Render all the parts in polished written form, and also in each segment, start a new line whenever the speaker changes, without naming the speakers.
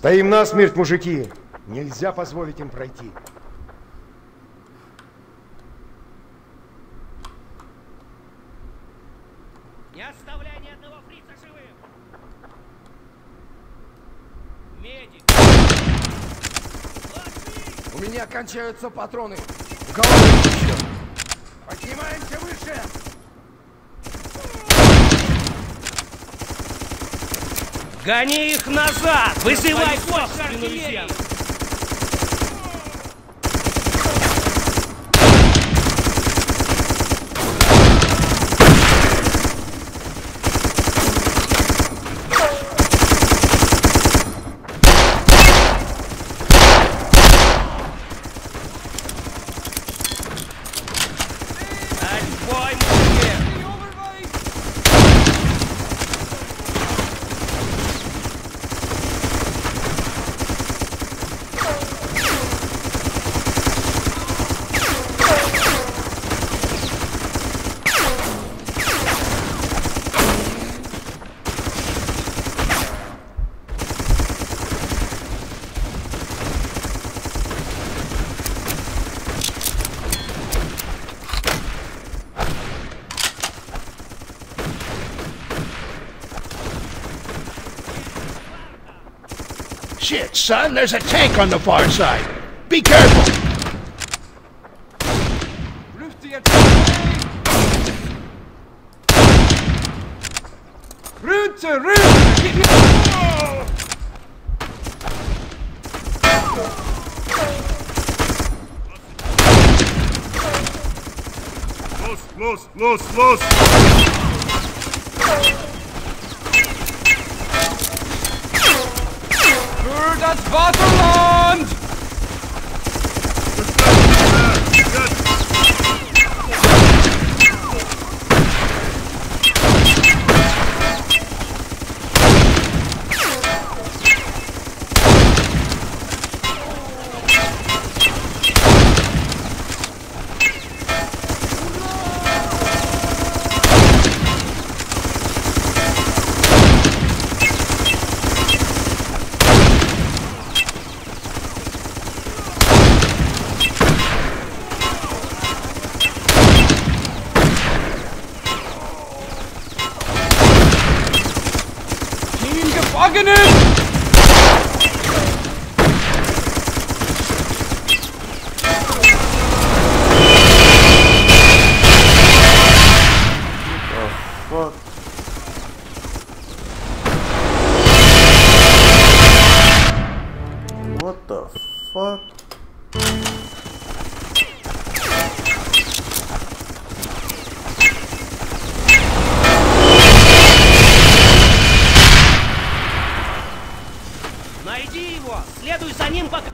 Стоим насмерть, мужики! Нельзя позволить им пройти.
Не оставляй ни одного фрица живым! Медик!
У меня кончаются патроны. У кого есть еще? Поднимаемся выше!
Гони их назад! Вызывай больше артиллерии! Отбой, мужики!
Shit, son, there's a tank on the far side. Be careful!
Los!
Für das Vaterland! Gefangenen!
Fuck. What the fuck?
Найди его! Следуй за ним, пока...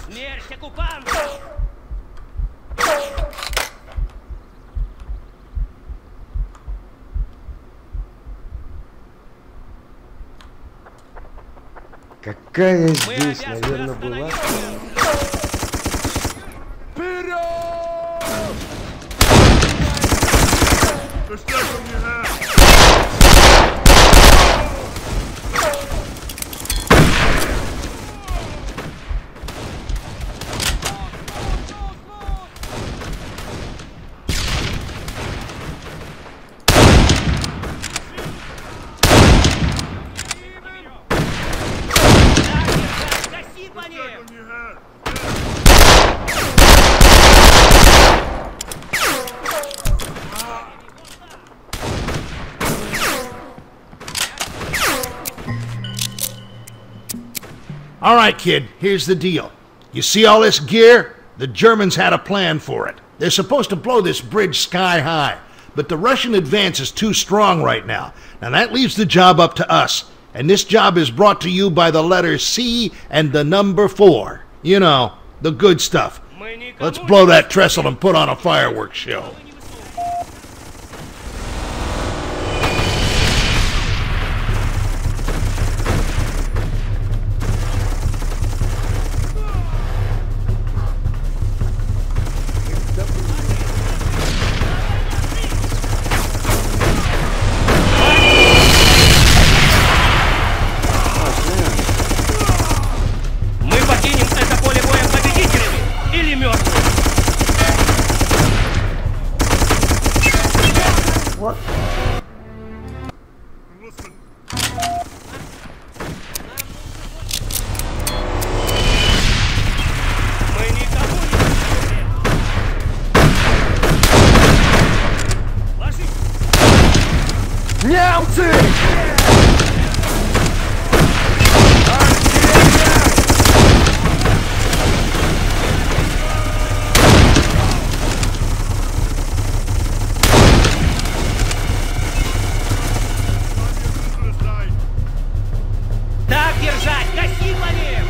Смерть оккупанту!
Какая здесь, наверное, была?
Гаси по ним!
All right, kid, here's the deal. You see all this gear? The Germans had a plan for it. They're supposed to blow this bridge sky high, but the Russian advance is too strong right now. Now that leaves the job up to us, and this job is brought to you by the letter C and the number 4. You know, the good stuff. Let's blow that trestle and put on a fireworks show.
What?
Мы никому не служим. Ложись.
Немцы!
Так держать! Гаси по ним!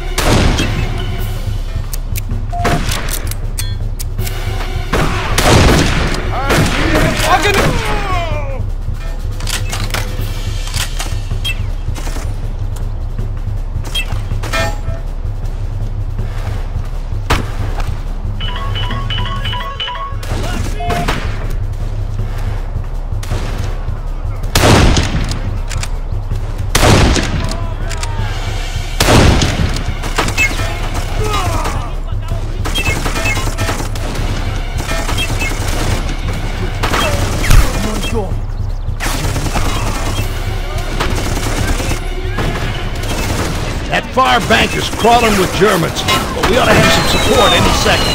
That far bank is crawling with Germans, but we ought to have some support any second.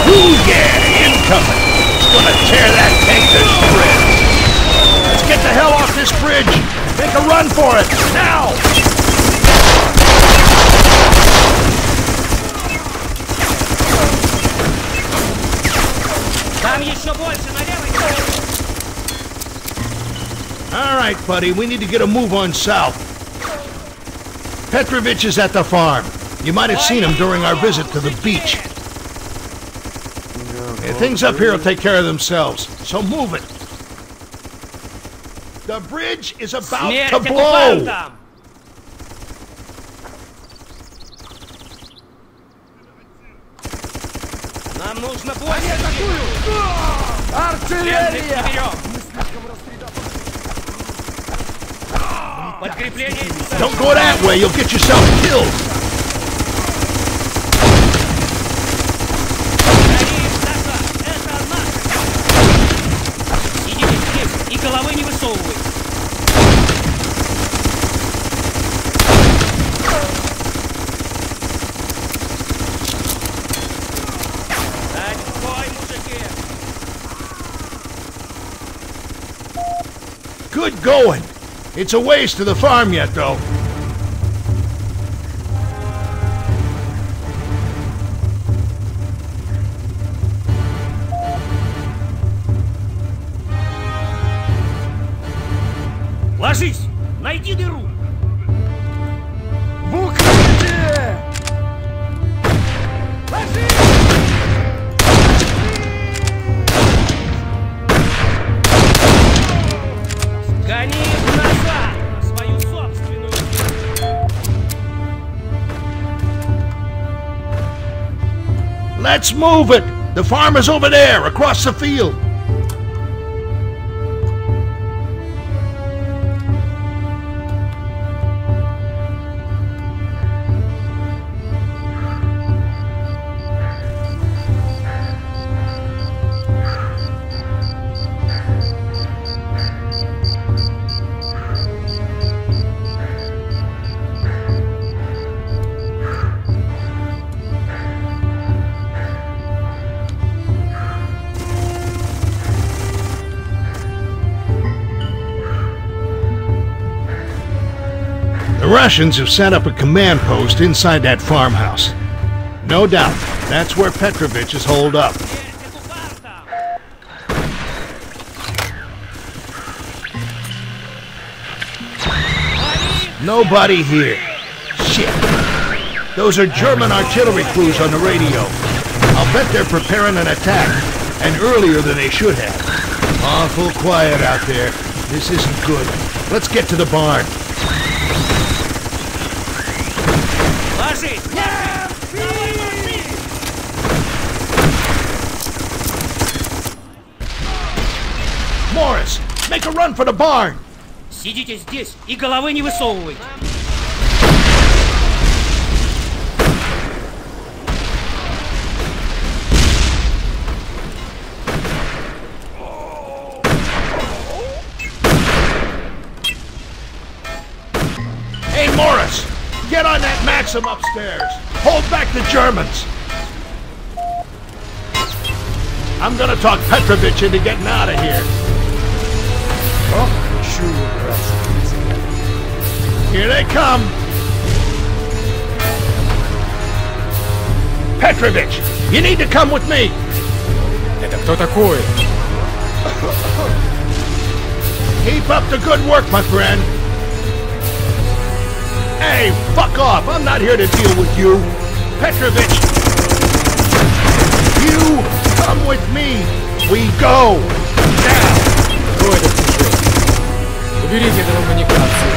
Ooh, yeah, incoming! It's gonna tear that tank to shreds! Let's get the hell off this bridge! Make a run for it, now!
Там еще больше, налево!
All right, buddy, we need to get a move on south. Petrovich is at the farm. You might have seen him during our visit to the beach. Yeah, things up here will take care of themselves, so move it. The bridge is about
Смерть
to blow!
оккупантам! Нам нужно больше! Пленных
Артиллерия!
наберем! Подкрепление!
Don't go that way, you'll get yourself killed.
Это наша! Сидите здесь и головы не высовывай! Дать бой, мужики!
Good going. It's a ways to the farm yet, though.
Ложись! Найди дыру!
В укрытие! Ложись!
Гони их назад! На свою собственную!
Let's move it! The farm is over there, across the field. The Russians have set up a command post inside that farmhouse. No doubt, that's where Petrovich is holed up.
Смерть оккупантам!
Nobody here. Shit. Those are German artillery crews on the radio. I'll bet they're preparing an attack, and earlier than they should have. Awful quiet out there. This isn't good. Let's get to the barn.
Ложись! Давай, ложись!
Morris, make a run for the barn.
Сидите здесь и головы не высовывайте!
fix them upstairs. Hold back the Germans. I'm gonna talk Petrovich into getting out of here.
Ох, чую, братцы.
Here they come. Petrovich, you need to come with me.
Это кто такой?
Keep up the good work, my friend. Hey, fuck off. I'm not here to deal with you. Petrovich, you come with me. We go. Now.
Кто это слушает? Уберите эту коммуникацию.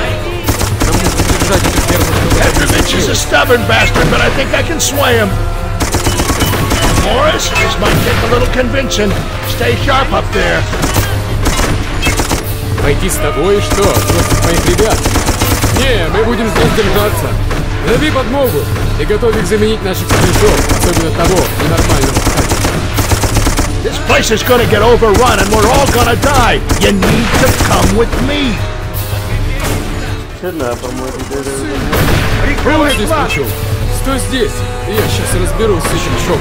Нам нужно держать эту ферму, чтобы...
Petrovich is a stubborn bastard, but I think I can sway him. Morris, this might take a little convincing. Stay sharp up there.
Пойти с тобой и что? Бросить моих ребят? Не, мы будем здесь держаться. Зови подмогу и готовь их заменить наших стрельцов, особенно того ненормального пахателя.
This place is gonna get overrun and we're all gonna die. You need to come with me.
Кого здесь пришел? Стой здесь, и я сейчас разберусь с этим шоком.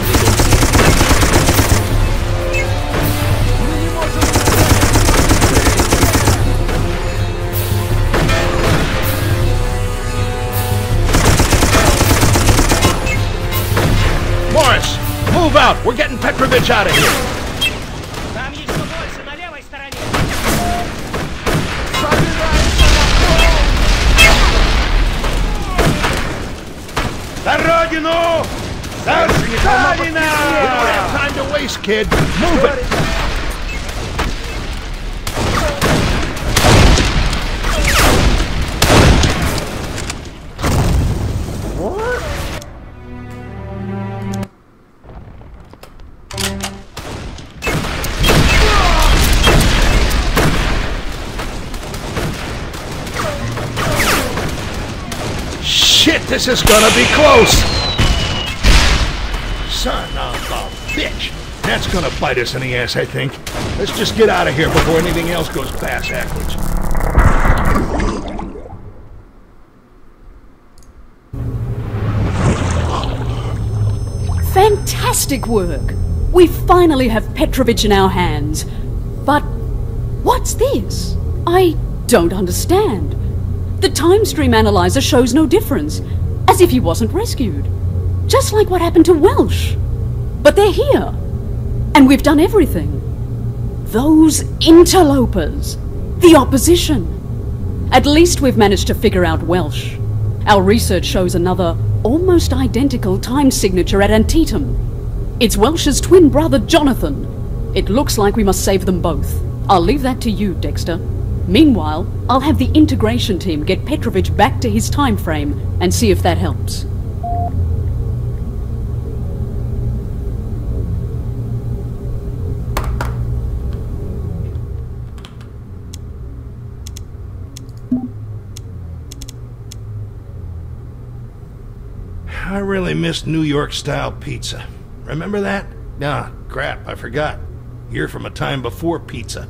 Morris, move out. We're getting Petrovich out of here.
Там еще больше на левой стороне.
За родину! За Сталина!
We don't have time to waste, kid. Move it. Shit, this is gonna be close! Son of a bitch! That's gonna bite us in the ass, I think. Let's just get out of here before anything else goes backwards.
Fantastic work! We finally have Petrovich in our hands. But what's this? I don't understand. The time stream analyzer shows no difference, as if he wasn't rescued. Just like what happened to Welsh. But they're here, and we've done everything. Those interlopers, the opposition. At least we've managed to figure out Welsh. Our research shows another, almost identical time signature at Antietam. It's Welsh's twin brother, Jonathan. It looks like we must save them both. I'll leave that to you, Dexter. Meanwhile, I'll have the integration team get Petrovich back to his time frame and see if that helps.
I really miss New York-style pizza. Remember that? Ah, crap, I forgot. You're from a time before pizza.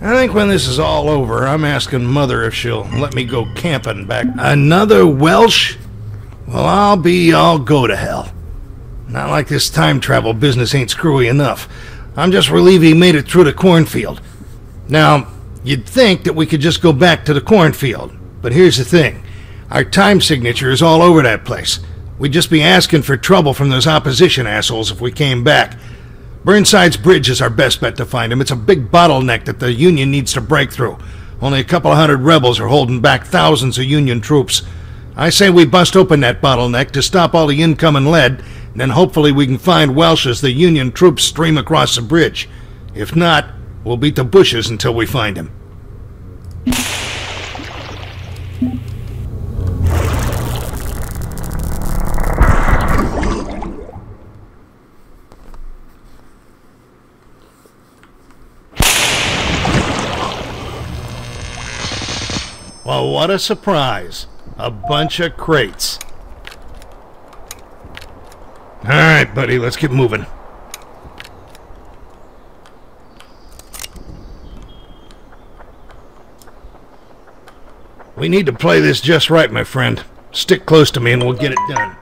I think when this is all over, I'm asking Mother if she'll let me go camping back. Another Welsh? Well, I'll go to hell. Not like this time travel business ain't screwy enough. I'm just relieved he made it through the cornfield. Now, you'd think that we could just go back to the cornfield. But here's the thing. Our time signature is all over that place. We'd just be asking for trouble from those opposition assholes if we came back. Burnside's Bridge is our best bet to find him. It's a big bottleneck that the Union needs to break through. Only a couple of hundred rebels are holding back thousands of Union troops. I say we bust open that bottleneck to stop all the incoming lead, and then hopefully we can find Welsh as the Union troops stream across the bridge. If not, we'll beat the bushes until we find him. Well, what a surprise. A bunch of crates. All right, buddy, let's get moving. We need to play this just right, my friend. Stick close to me and we'll get it done.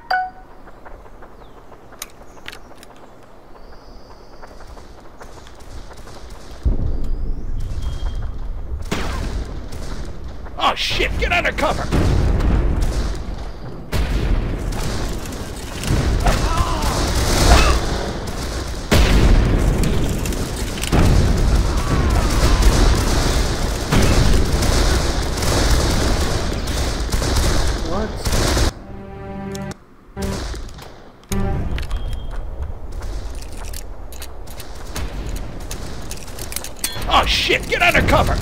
Oh shit, get under cover! Oh shit, get under cover!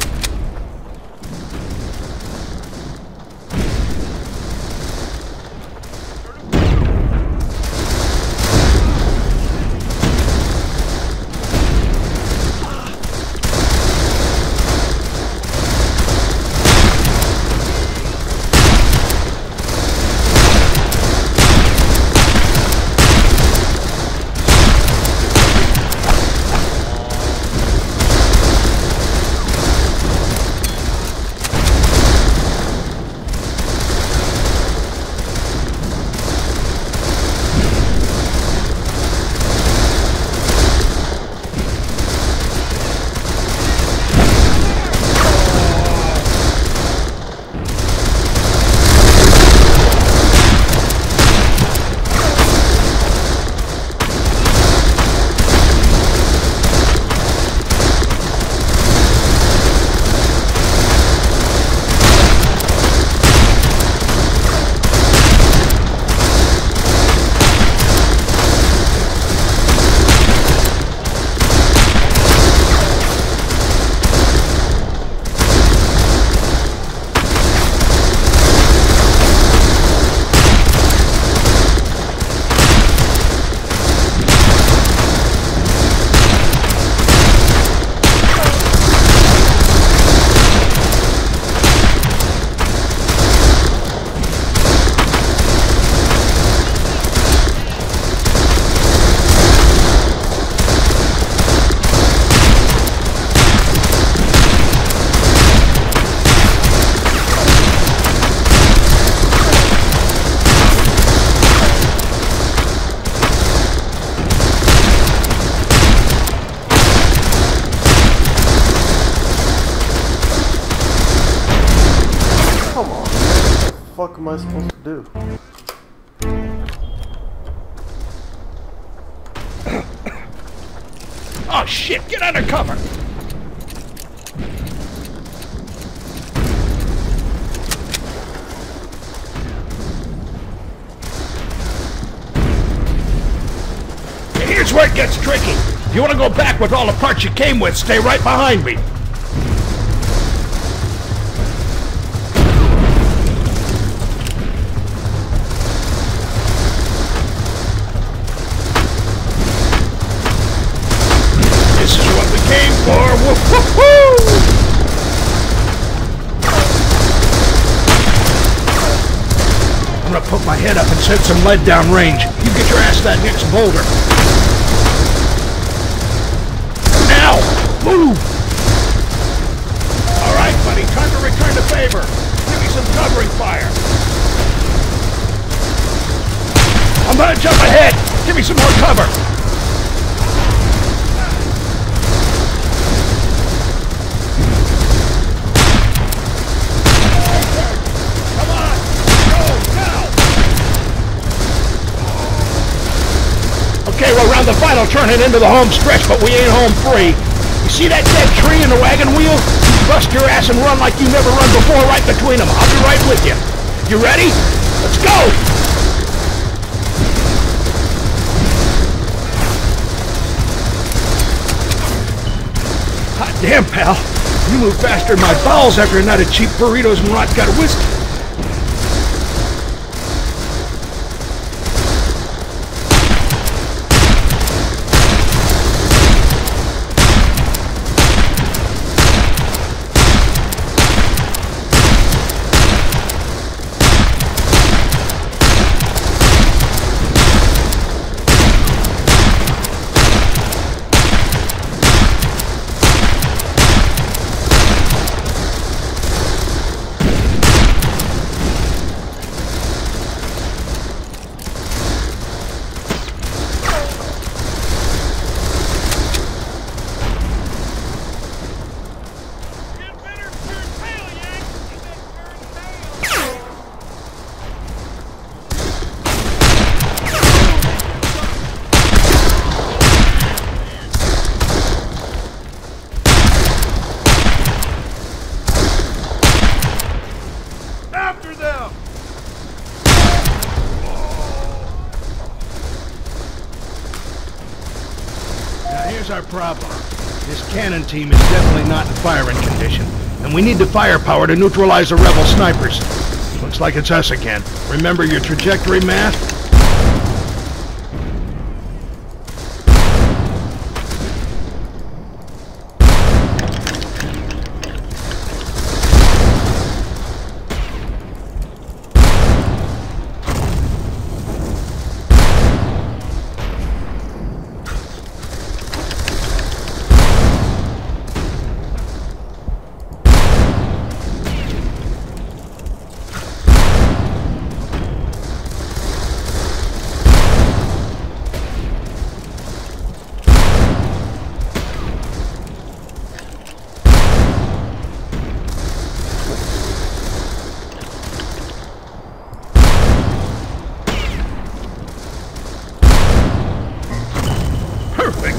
What the fuck am I supposed to do?
Oh shit, get under cover! Here's where it gets tricky. If you want to go back with all the parts you came with, stay right behind me. I'm gonna put my head up and set some lead down range. You get your ass to that next boulder. Now, move! Alright, buddy, time to return the favor. Give me some covering fire. I'm gonna jump ahead. Give me some more cover. Okay, we're around the final turn and into the home stretch, but we ain't home free. You see that dead tree and the wagon wheel? You bust your ass and run like you never run before right between them. I'll be right with you. You ready? Let's go! Hot damn, pal. You move faster than my bowels after a night of cheap burritos and vodka whiskey. Here's our problem. This cannon team is definitely not in firing condition, and we need the firepower to neutralize the rebel snipers. Looks like it's us again. Remember your trajectory math?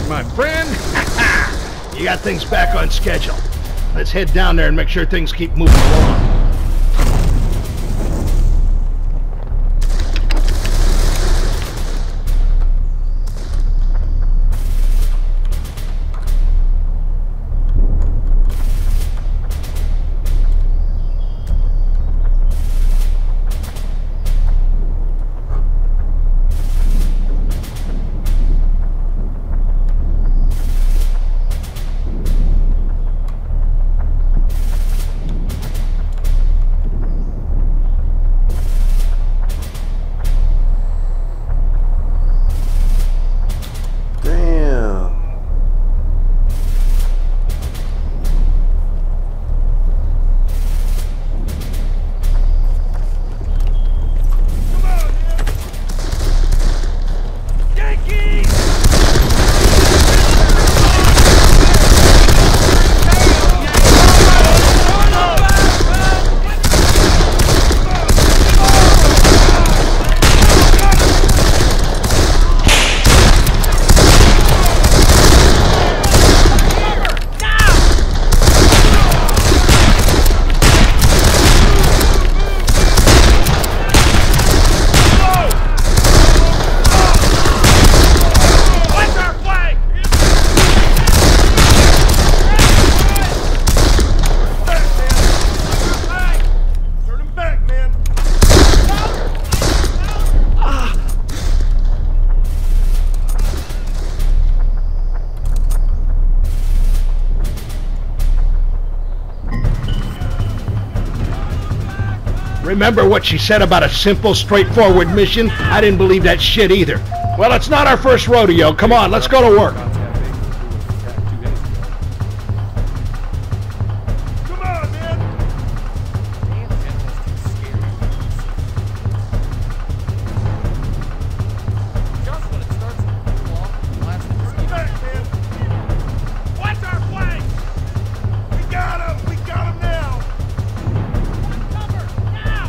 My friend, you got things back on schedule. Let's head down there and make sure things keep moving along. Remember what she said about a simple, straightforward mission? I didn't believe that shit either. Well, it's not our first rodeo. Come on, let's go to work.
Come on, man!
Just when it starts to cool off, the last
Turn back, man!
What's our flank?
We got him! We got him now!
Cover, now!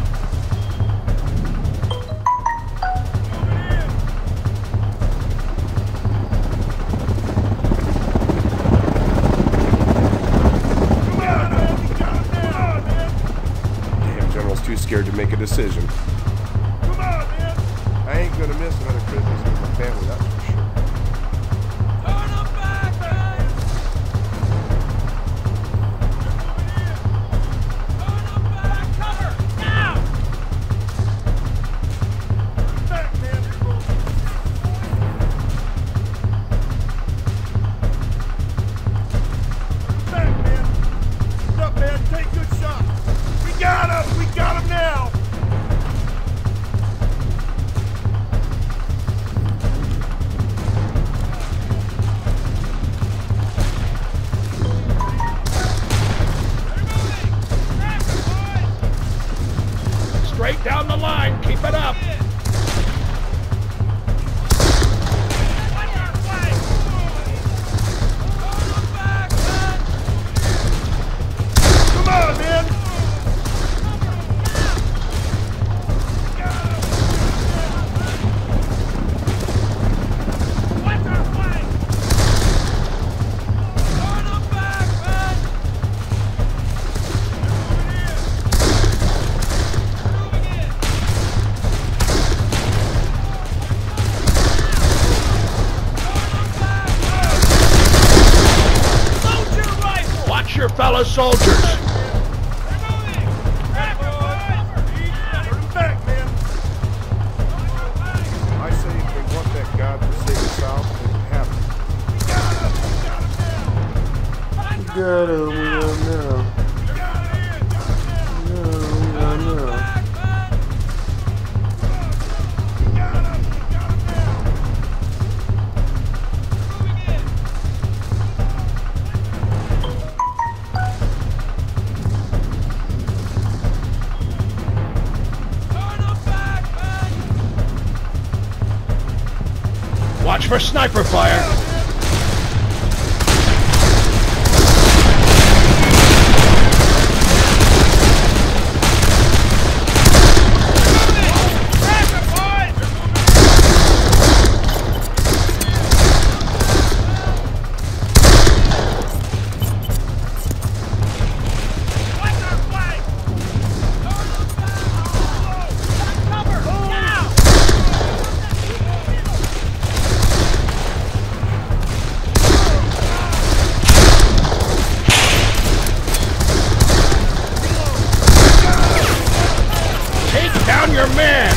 Come on, man! We got him now, man!
Damn, General's too scared to make a decision.
Come on, man!
I ain't gonna miss another Christmas with my family, that's for sure.
Turn them back, guys! Turn them back! Cover, now!
Back, man! Back, man! What's up, man? Take good shots! We got him! We got him now!
Straight down the line. Keep it up.
What's our flank? Turn them back, man!
Come on, man!
What's our flank? Turn them back, man! Moving in!
fellow soldiers.
I say if they want that godforsaken South, they can have it.
Got him, no.
Watch for sniper fire. Down your man!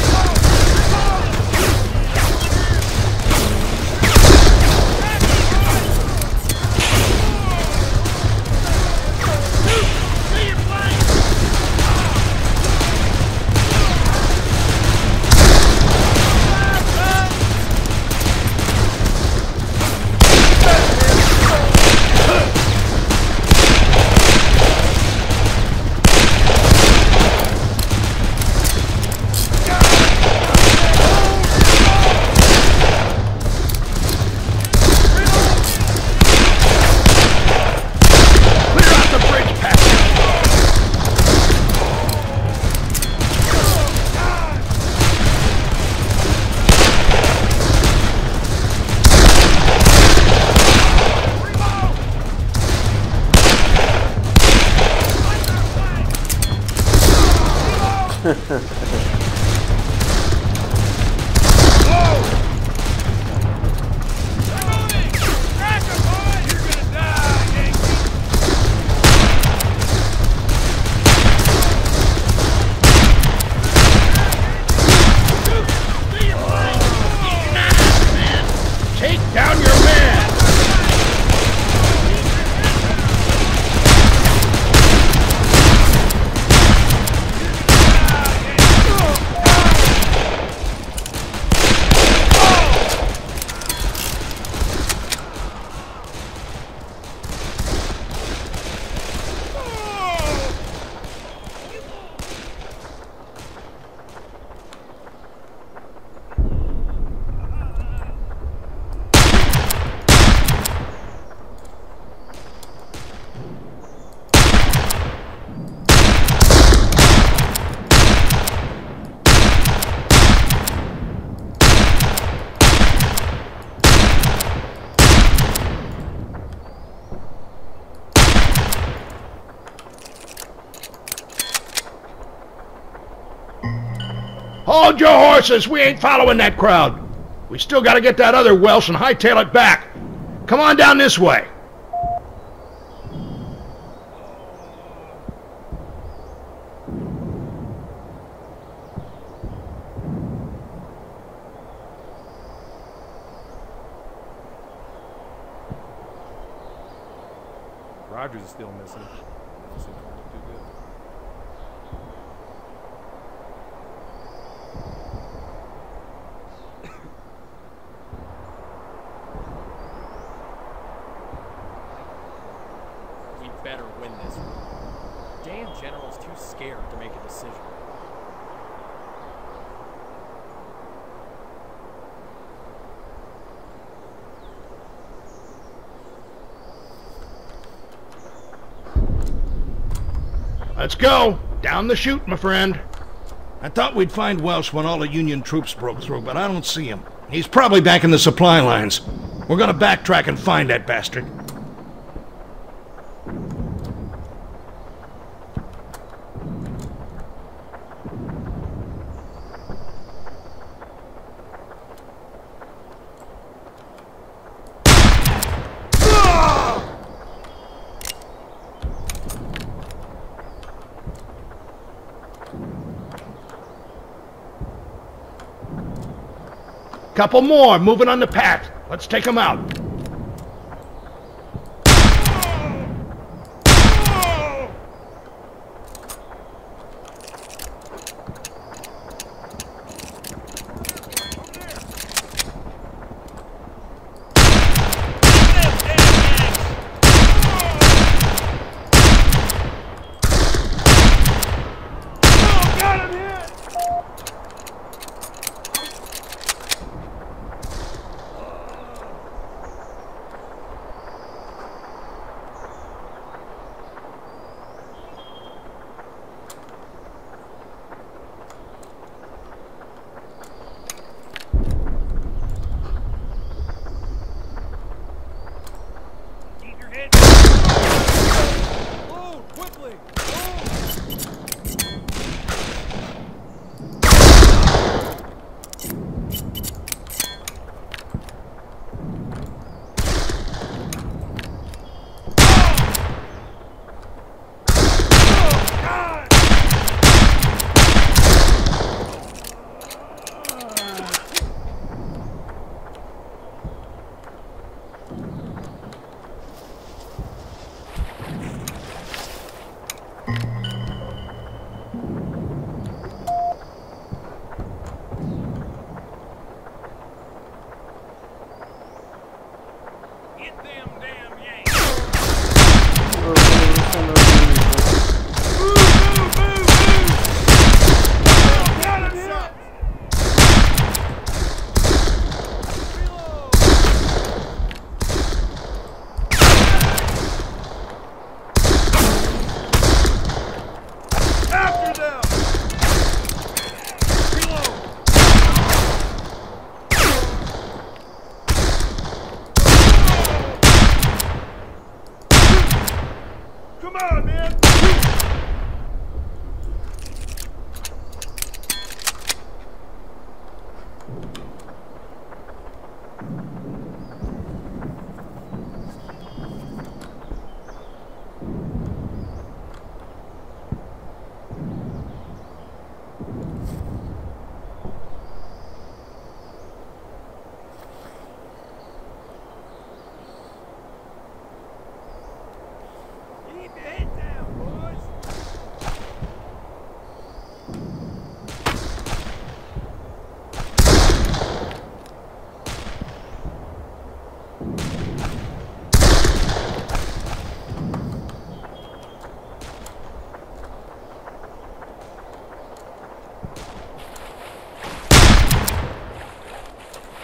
Hold your horses! We ain't following that crowd! We still gotta get that other Welsh and hightail it back! Come on down this way!
Rogers is still missing. Doesn't seem to look too good.
We better win this one. Damn general's too scared to make a decision.
Let's go! Down the chute, my friend. I thought we'd find Welsh when all the Union troops broke through, but I don't see him. He's probably back in the supply lines. We're gonna backtrack and find that bastard. Couple more moving on the path. Let's take them out.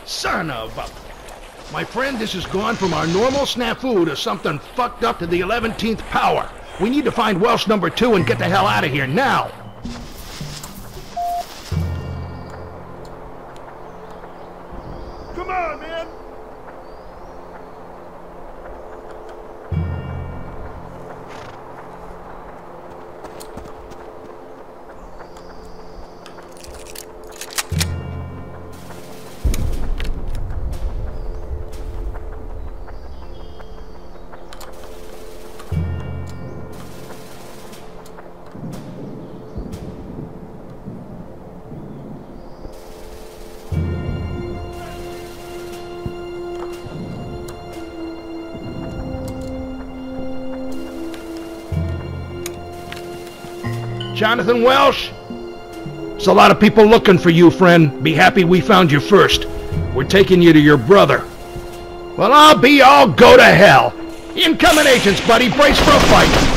Son of a... My friend, this has gone from our normal snafu to something fucked up to the 11th power. We need to find Welsh number 2 and get the hell out of here now.
Come on, man!
Jonathan Welsh? There's a lot of people looking for you, friend. Be happy we found you first. We're taking you to your brother. Well, I'll go to hell. Incoming agents, buddy. Brace for a fight.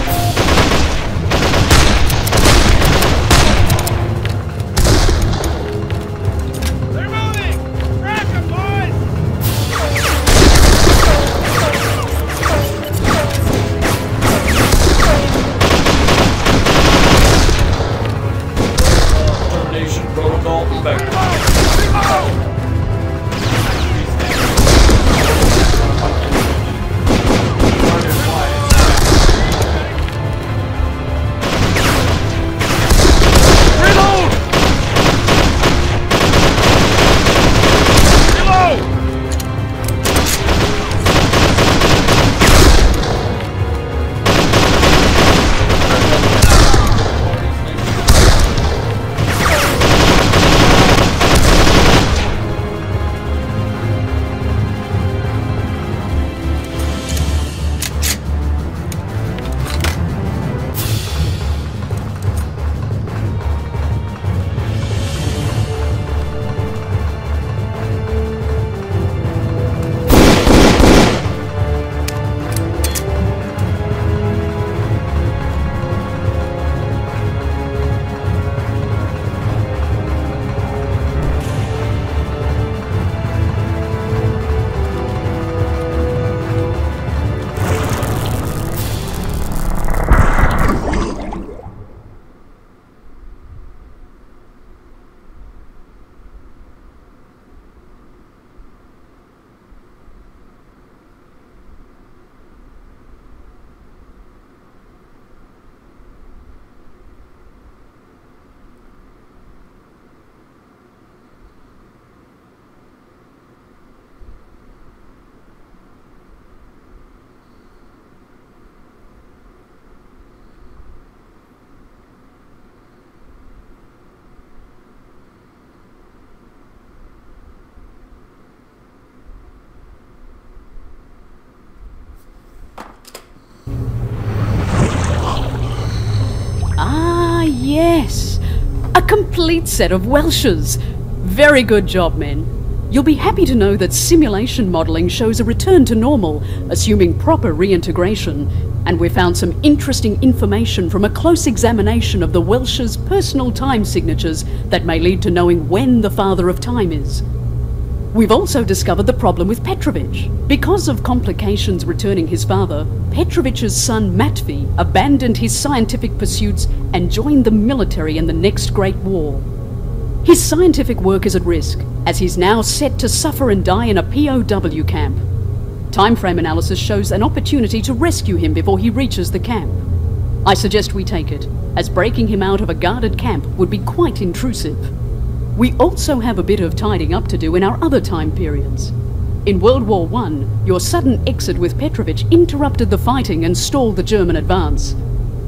yes. A complete set of Welshes. Very good job, men. You'll be happy to know that simulation modelling shows a return to normal, assuming proper reintegration, and we found some interesting information from a close examination of the Welsh's personal time signatures that may lead to knowing when the Father of Time is. We've also discovered the problem with Petrovich. Because of complications returning his father, Petrovich's son Matvey abandoned his scientific pursuits and joined the military in the next Great War. His scientific work is at risk, as he's now set to suffer and die in a POW camp. Timeframe analysis shows an opportunity to rescue him before he reaches the camp. I suggest we take it, as breaking him out of a guarded camp would be quite intrusive. We also have a bit of tidying up to do in our other time periods. In World War I, your sudden exit with Petrovich interrupted the fighting and stalled the German advance.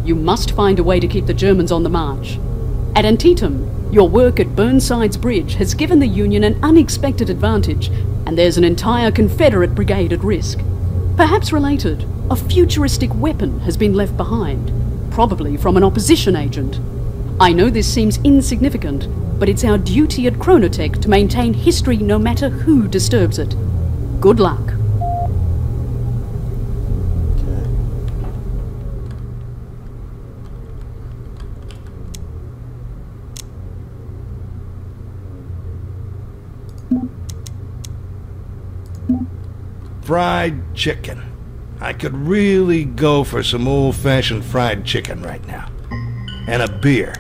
You must find a way to keep the Germans on the march. At Antietam, your work at Burnside's Bridge has given the Union an unexpected advantage, and there's an entire Confederate brigade at risk. Perhaps related, a futuristic weapon has been left behind, probably from an opposition agent. I know this seems insignificant, but it's our duty at Chronotech to maintain history no matter who disturbs it. Good luck.
Fried chicken. I could really go for some old-fashioned fried chicken right now. And a beer.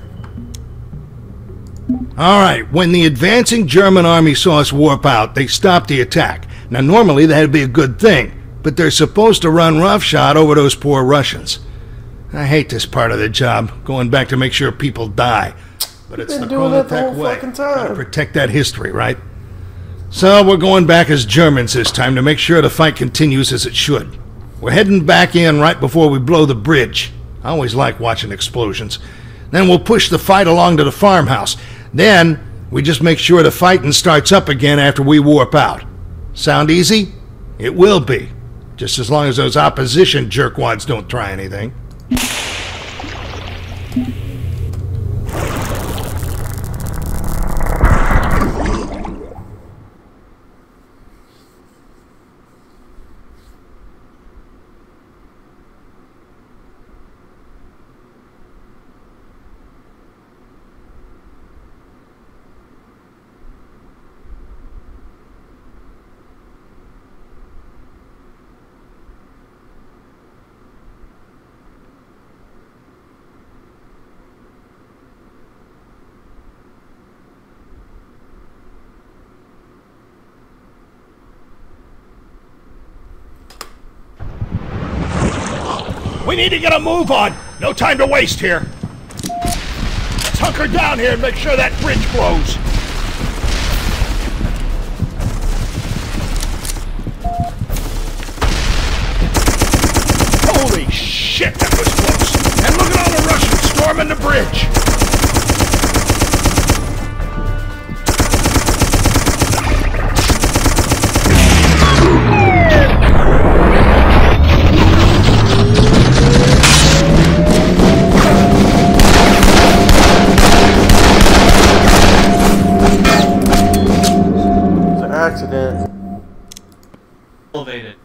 Alright, when the advancing German army saw us warp out, they stopped the attack. Now normally that'd be a good thing, but they're supposed to run roughshod over those poor Russians. I hate this part of the job, going back to make sure people die. But it's the Chronotech way. Gotta protect that history, right? So we're going back as Germans this time to make sure the fight continues as it should. We're heading back in right before we blow the bridge. I always like watching explosions. Then we'll push the fight along to the farmhouse. Then we just make sure the fighting starts up again after we warp out. Sound easy? It will be. Just as long as those opposition jerkwads don't try anything. We need to get a move on. No time to waste here. Let's hunker down here and make sure that bridge blows. Holy shit, that was close. And look at all the Russians storming the bridge.
Accident.
Elevated.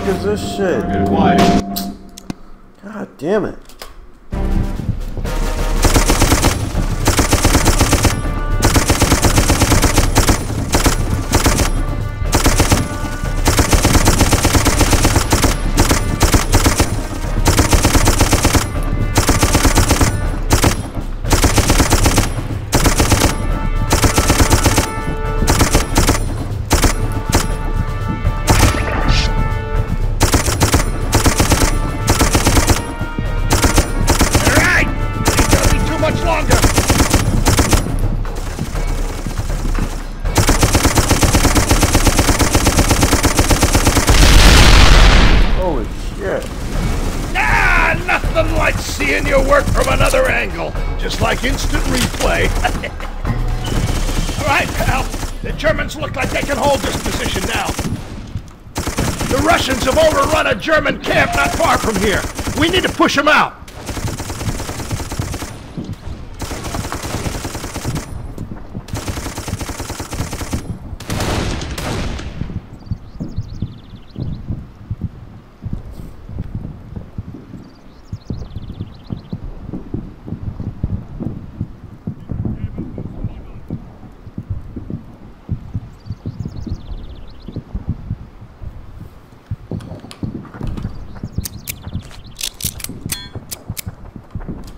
Is this shit? God damn it. shit.
Ah, nothing like seeing your work from another angle. Just like instant replay. All right, pal. The Germans look like they can hold this position now. The Russians have overrun a German camp not far from here. We need to push them out.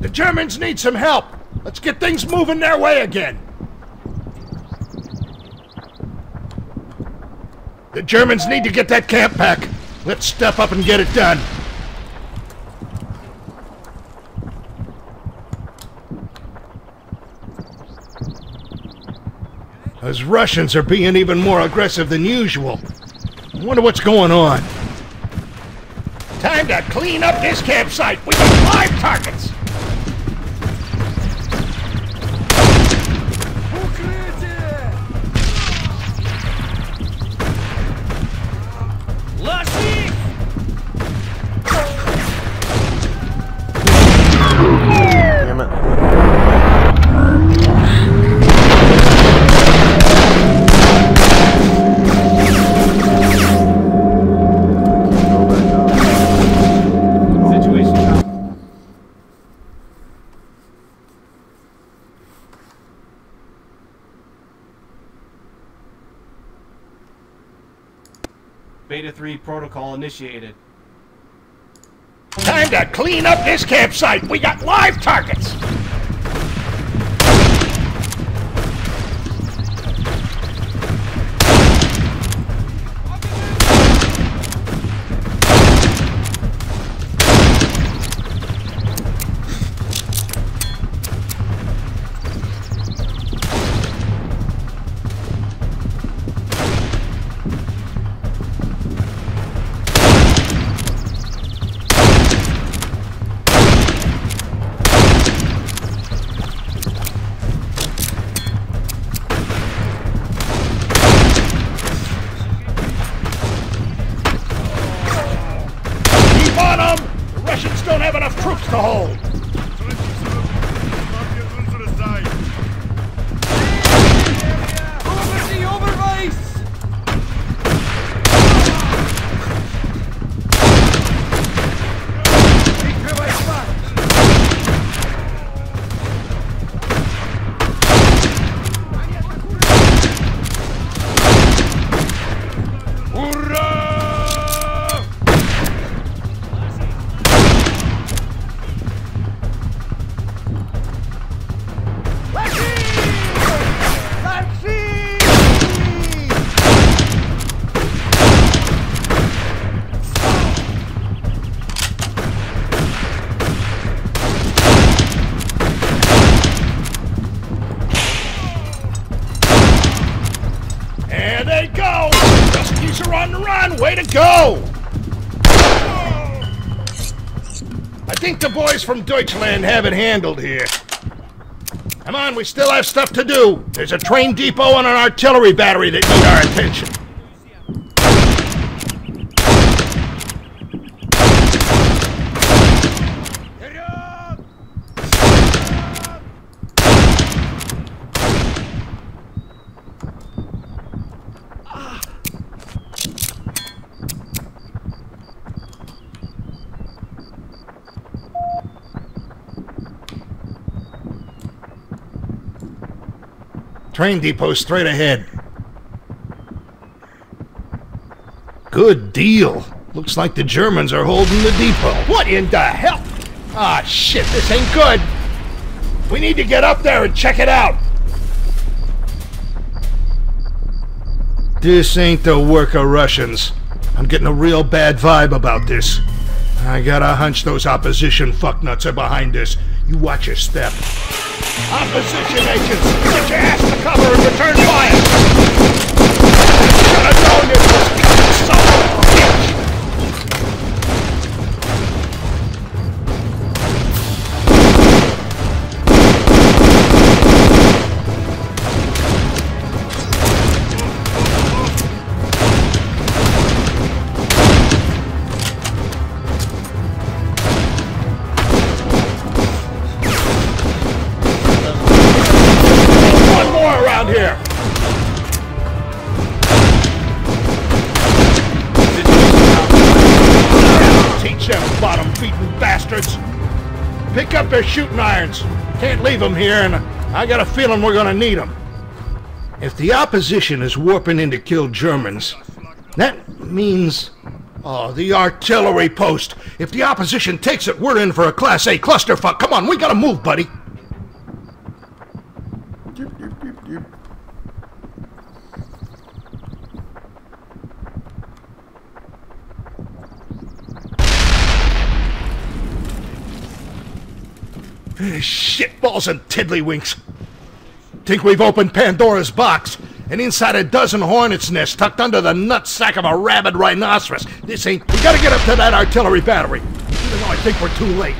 The Germans need some help. Let's get things moving their way again. The Germans need to get that camp back. Let's step up and get it done. Those Russians are being even more aggressive than usual. I wonder what's going on. Time to clean up this campsite. We got 5 targets.
Damn it.
Beta 3 protocol initiated.
Time to clean up this campsite. We got live targets. Don't have enough troops to hold. There they go! Rescues are on the run! Way to go! I think the boys from Deutschland have it handled here. Come on, we still have stuff to do. There's a train depot and an artillery battery that need our attention. Train depot straight ahead. Good deal. Looks like the Germans are holding the depot. What in the hell? Ah, shit, this ain't good. We need to get up there and check it out. This ain't the work of Russians. I'm getting a real bad vibe about this. I got a hunch those opposition fucknuts are behind this. You watch your step. Opposition agents, get your ass to cover and return fire! Should have known this was son of a bitch! beaten bastards! Pick up their shooting irons. Can't leave them here, and I got a feeling we're gonna need them. If the opposition is warping in to kill Germans, that means... Oh, the artillery post! If the opposition takes it, we're in for a Class A clusterfuck. Come on, we gotta move, buddy! Shitballs and tiddlywinks. Think we've opened Pandora's box, and inside a dozen hornets' nests tucked under the nutsack of a rabid rhinoceros. This ain't... We gotta get up to that artillery battery, even though I think we're too late.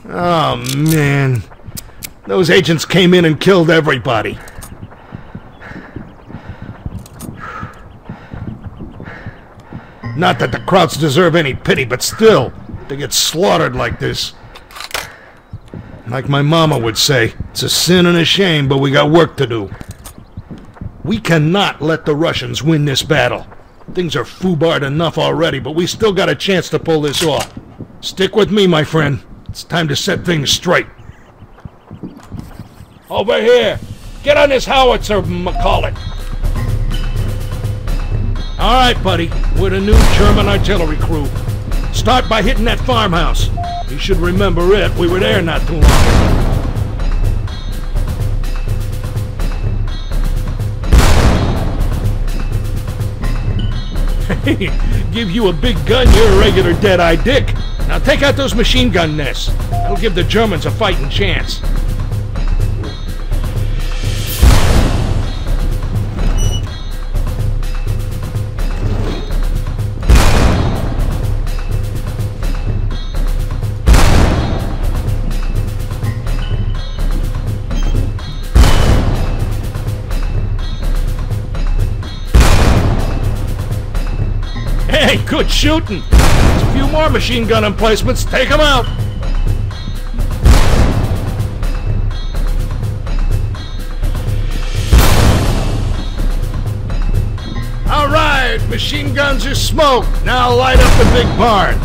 Oh, man. Those agents came in and killed everybody. Not that the Krauts deserve any pity, but still, to get slaughtered like this. Like my mama would say, it's a sin and a shame, but we got work to do. We cannot let the Russians win this battle. Things are foobarred enough already, but we still got a chance to pull this off. Stick with me, my friend. It's time to set things straight. Over here! Get on this howitzer, McCall it! All right, buddy. We're the new German artillery crew. Start by hitting that farmhouse. You should remember it. We were there not too long ago. Give you a big gun, you're a regular dead-eye dick. Now take out those machine gun nests. That'll give the Germans a fighting chance. Hey, good shooting! There's a few more machine gun emplacements. Take them out! All right, machine guns are smoked. Now light up the big barn.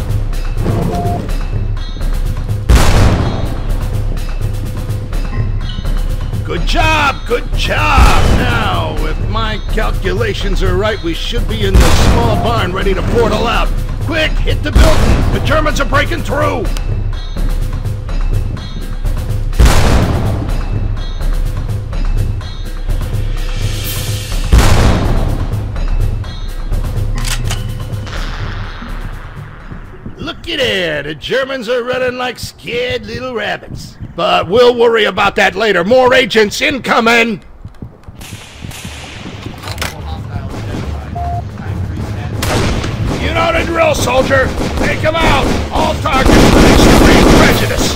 Good job, good job! Now, if my calculations are right, we should be in this small barn ready to portal out. Quick, hit the building! The Germans are breaking through! Looky there, the Germans are running like scared little rabbits. But we'll worry about that later. More agents incoming! You know the drill, soldier! Take them out! All targets with extreme prejudice!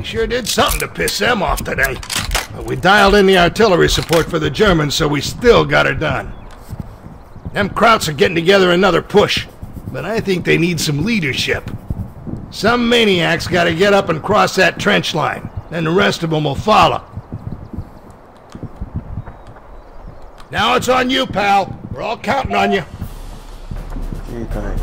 Sure did something to piss them off today. But we dialed in the artillery support for the Germans, so we still got her done. Them Krauts are getting together another push, but I think they need some leadership. Some maniac's gotta get up and cross that trench line, then the rest of them will follow. Now it's on you, pal. We're all counting on you.
Gee, thanks.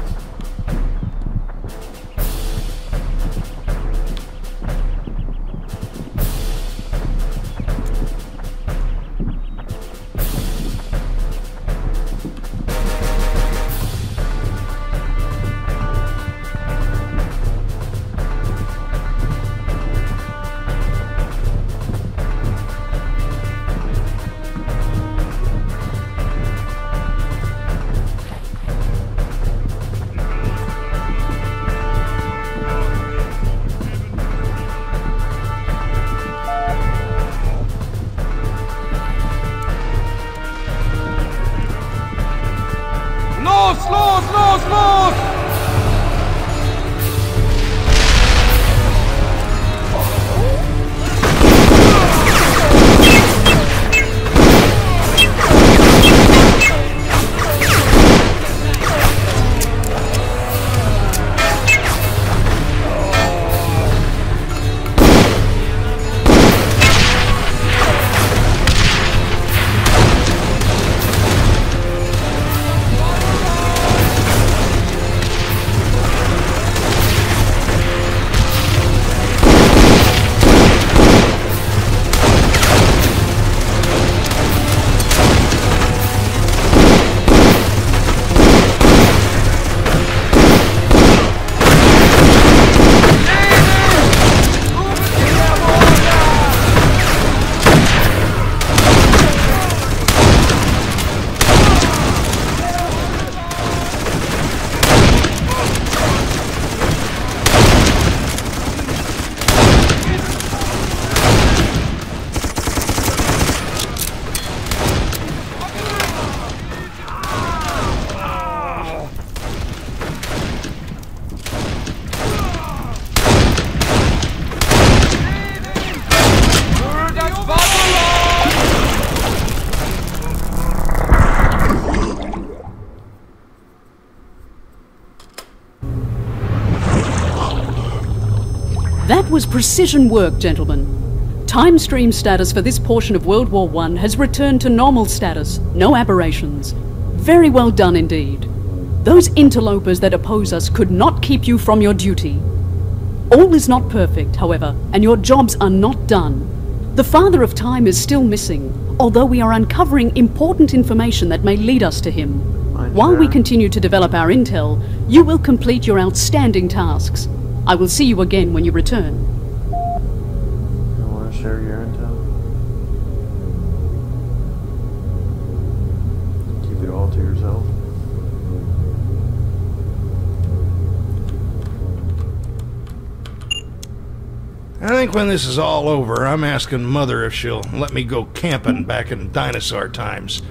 Los, los!
That was precision work, gentlemen. Time stream status for this portion of World War I has returned to normal status, no aberrations. Very well done indeed. Those interlopers that oppose us could not keep you from your duty. All is not perfect, however, and your jobs are not done. The Father of Time is still missing, although we are uncovering important information that may lead us to him. While we continue to develop our intel, you will complete your outstanding tasks. I will see you again when you return.
You want to share your intel? Keep it all to yourself?
I think when this is all over, I'm asking Mother if she'll let me go camping back in dinosaur times.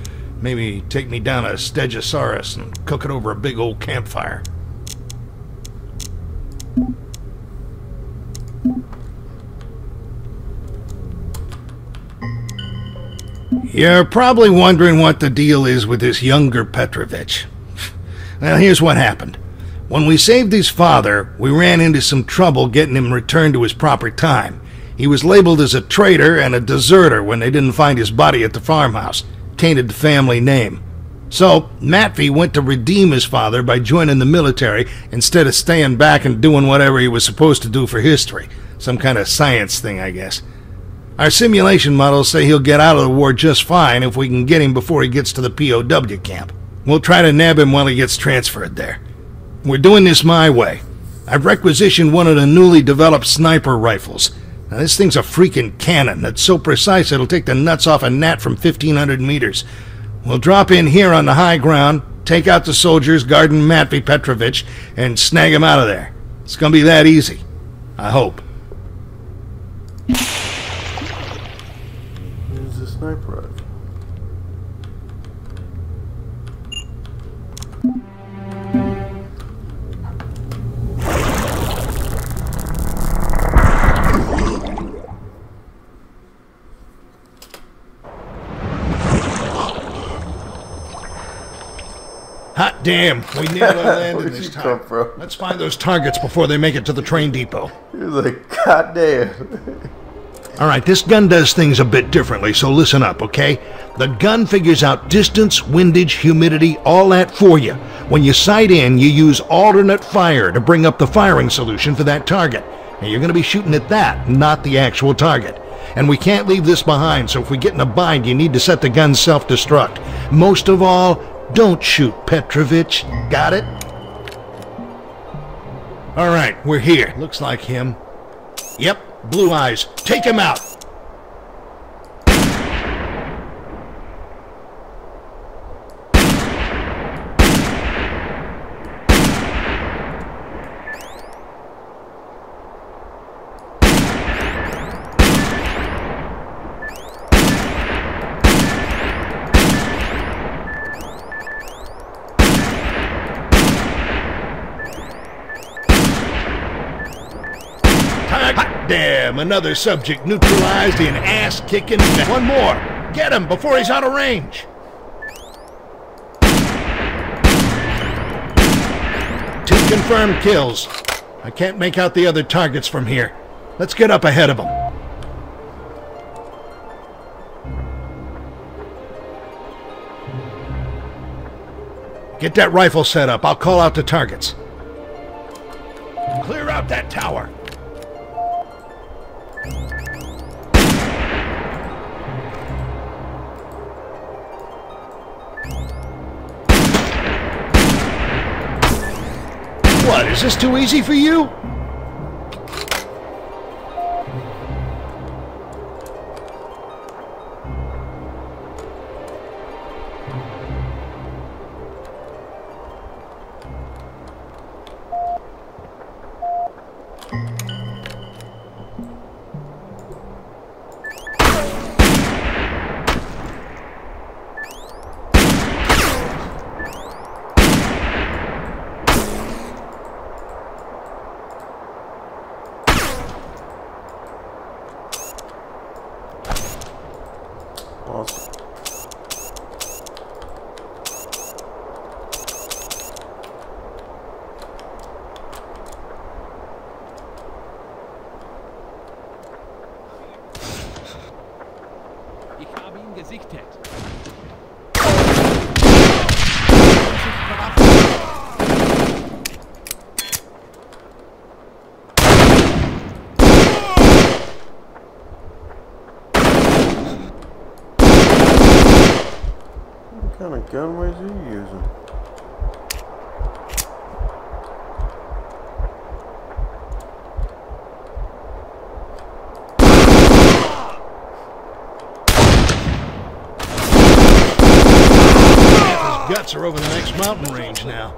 Maybe take me down a Stegosaurus and cook it over a big old campfire. You're probably wondering what the deal is with this younger Petrovich. Well, here's what happened. When we saved his father, we ran into some trouble getting him returned to his proper time. He was labeled as a traitor and a deserter when they didn't find his body at the farmhouse. Tainted the family name. So, Matvey went to redeem his father by joining the military instead of staying back and doing whatever he was supposed to do for history. Some kind of science thing, I guess. Our simulation models say he'll get out of the war just fine if we can get him before he gets to the POW camp. We'll try to nab him while he gets transferred there. We're doing this my way. I've requisitioned one of the newly developed sniper rifles. Now, this thing's a freaking cannon that's so precise it'll take the nuts off a gnat from 1,500 meters. We'll drop in here on the high ground, take out the soldiers guarding Matvey Petrovich, and snag him out of there. It's gonna be that easy. I hope.
Here's the sniper rifle.
Hot damn, we nailed our landing
Where'd
this
you
time.
come from?
Let's find those targets before they make it to the train depot.
You're like, God damn.
Alright, this gun does things a bit differently, so listen up, okay? The gun figures out distance, windage, humidity, all that for you. When you sight in, you use alternate fire to bring up the firing solution for that target. And you're going to be shooting at that, not the actual target. And we can't leave this behind, so if we get in a bind, you need to set the gun self-destruct. Most of all, don't shoot Petrovich. Got it? Alright, we're here. Looks like him. Yep, blue eyes. Take him out! Bam! Another subject neutralized in ass-kicking. One more! Get him before he's out of range! 2 confirmed kills. I can't make out the other targets from here. Let's get up ahead of them. Get that rifle set up. I'll call out the targets. Clear out that tower. What, is this too easy for you?
Awesome.
Ich habe ihn gesichtet.
What kind of gun was he using?
His guts are over the next mountain range now.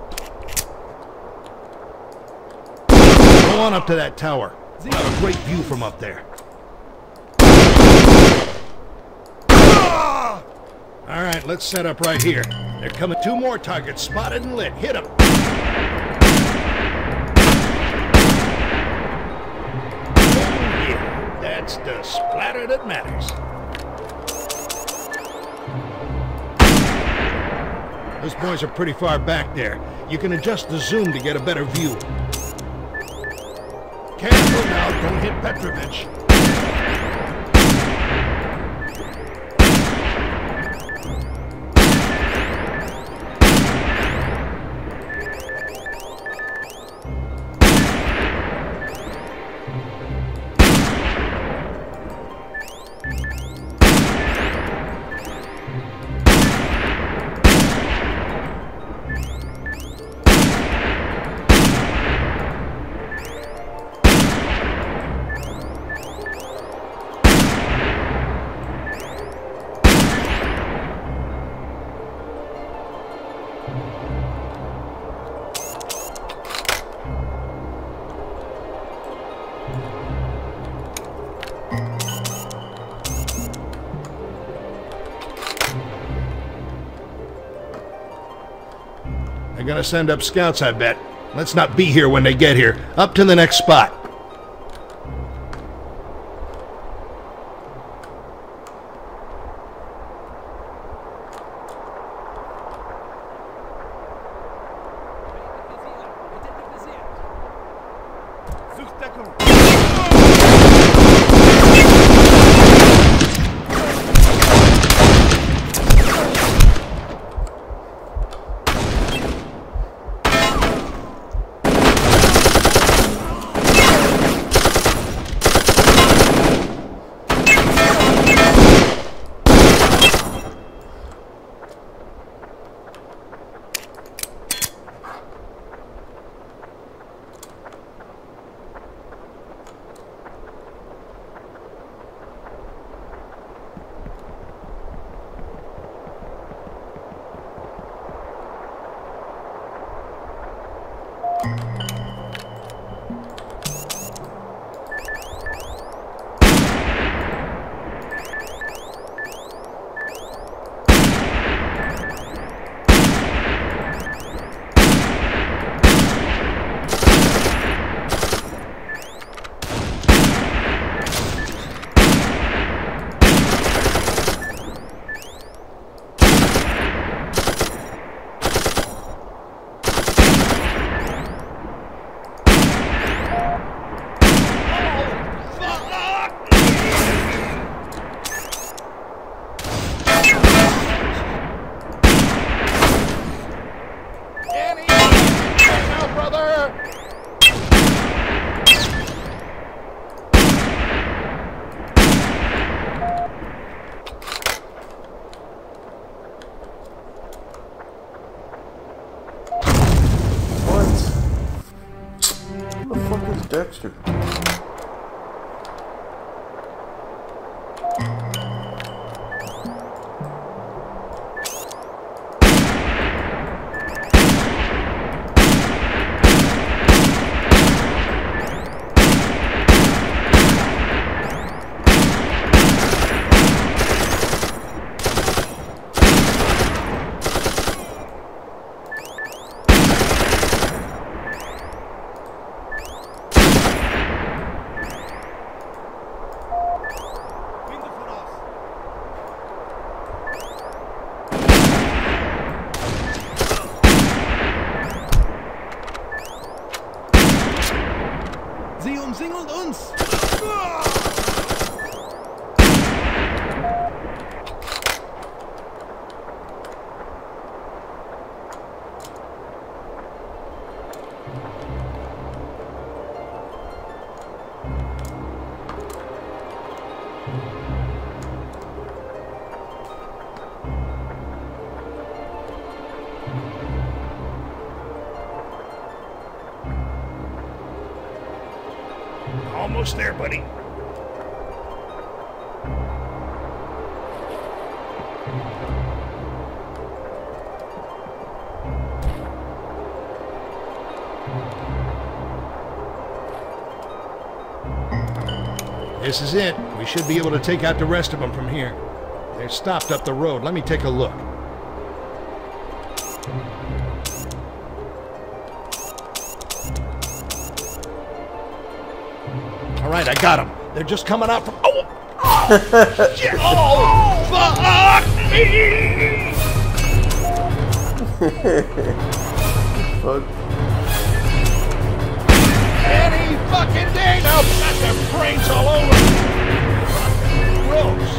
Go on up to that tower. We'll have a great view from up there. All right, let's set up right here. They're coming. 2 more targets spotted and lit. Hit them. Oh, yeah. That's the splatter that matters. Those boys are pretty far back there. You can adjust the zoom to get a better view. Careful now, don't hit Petrovich. They're gonna send up scouts, I bet. Let's not be here when they get here. Up to the next spot.
Stück.
Sie umsingelt uns!
Almost there, buddy. This is it. We should be able to take out the rest of them from here. They're stopped up the road. Let me take a look. All right, I got them. They're just coming out from... Oh! Oh! Shit! Oh! Fuck me!
Fuck.
Any fucking day now! Got their brains all over! Gross!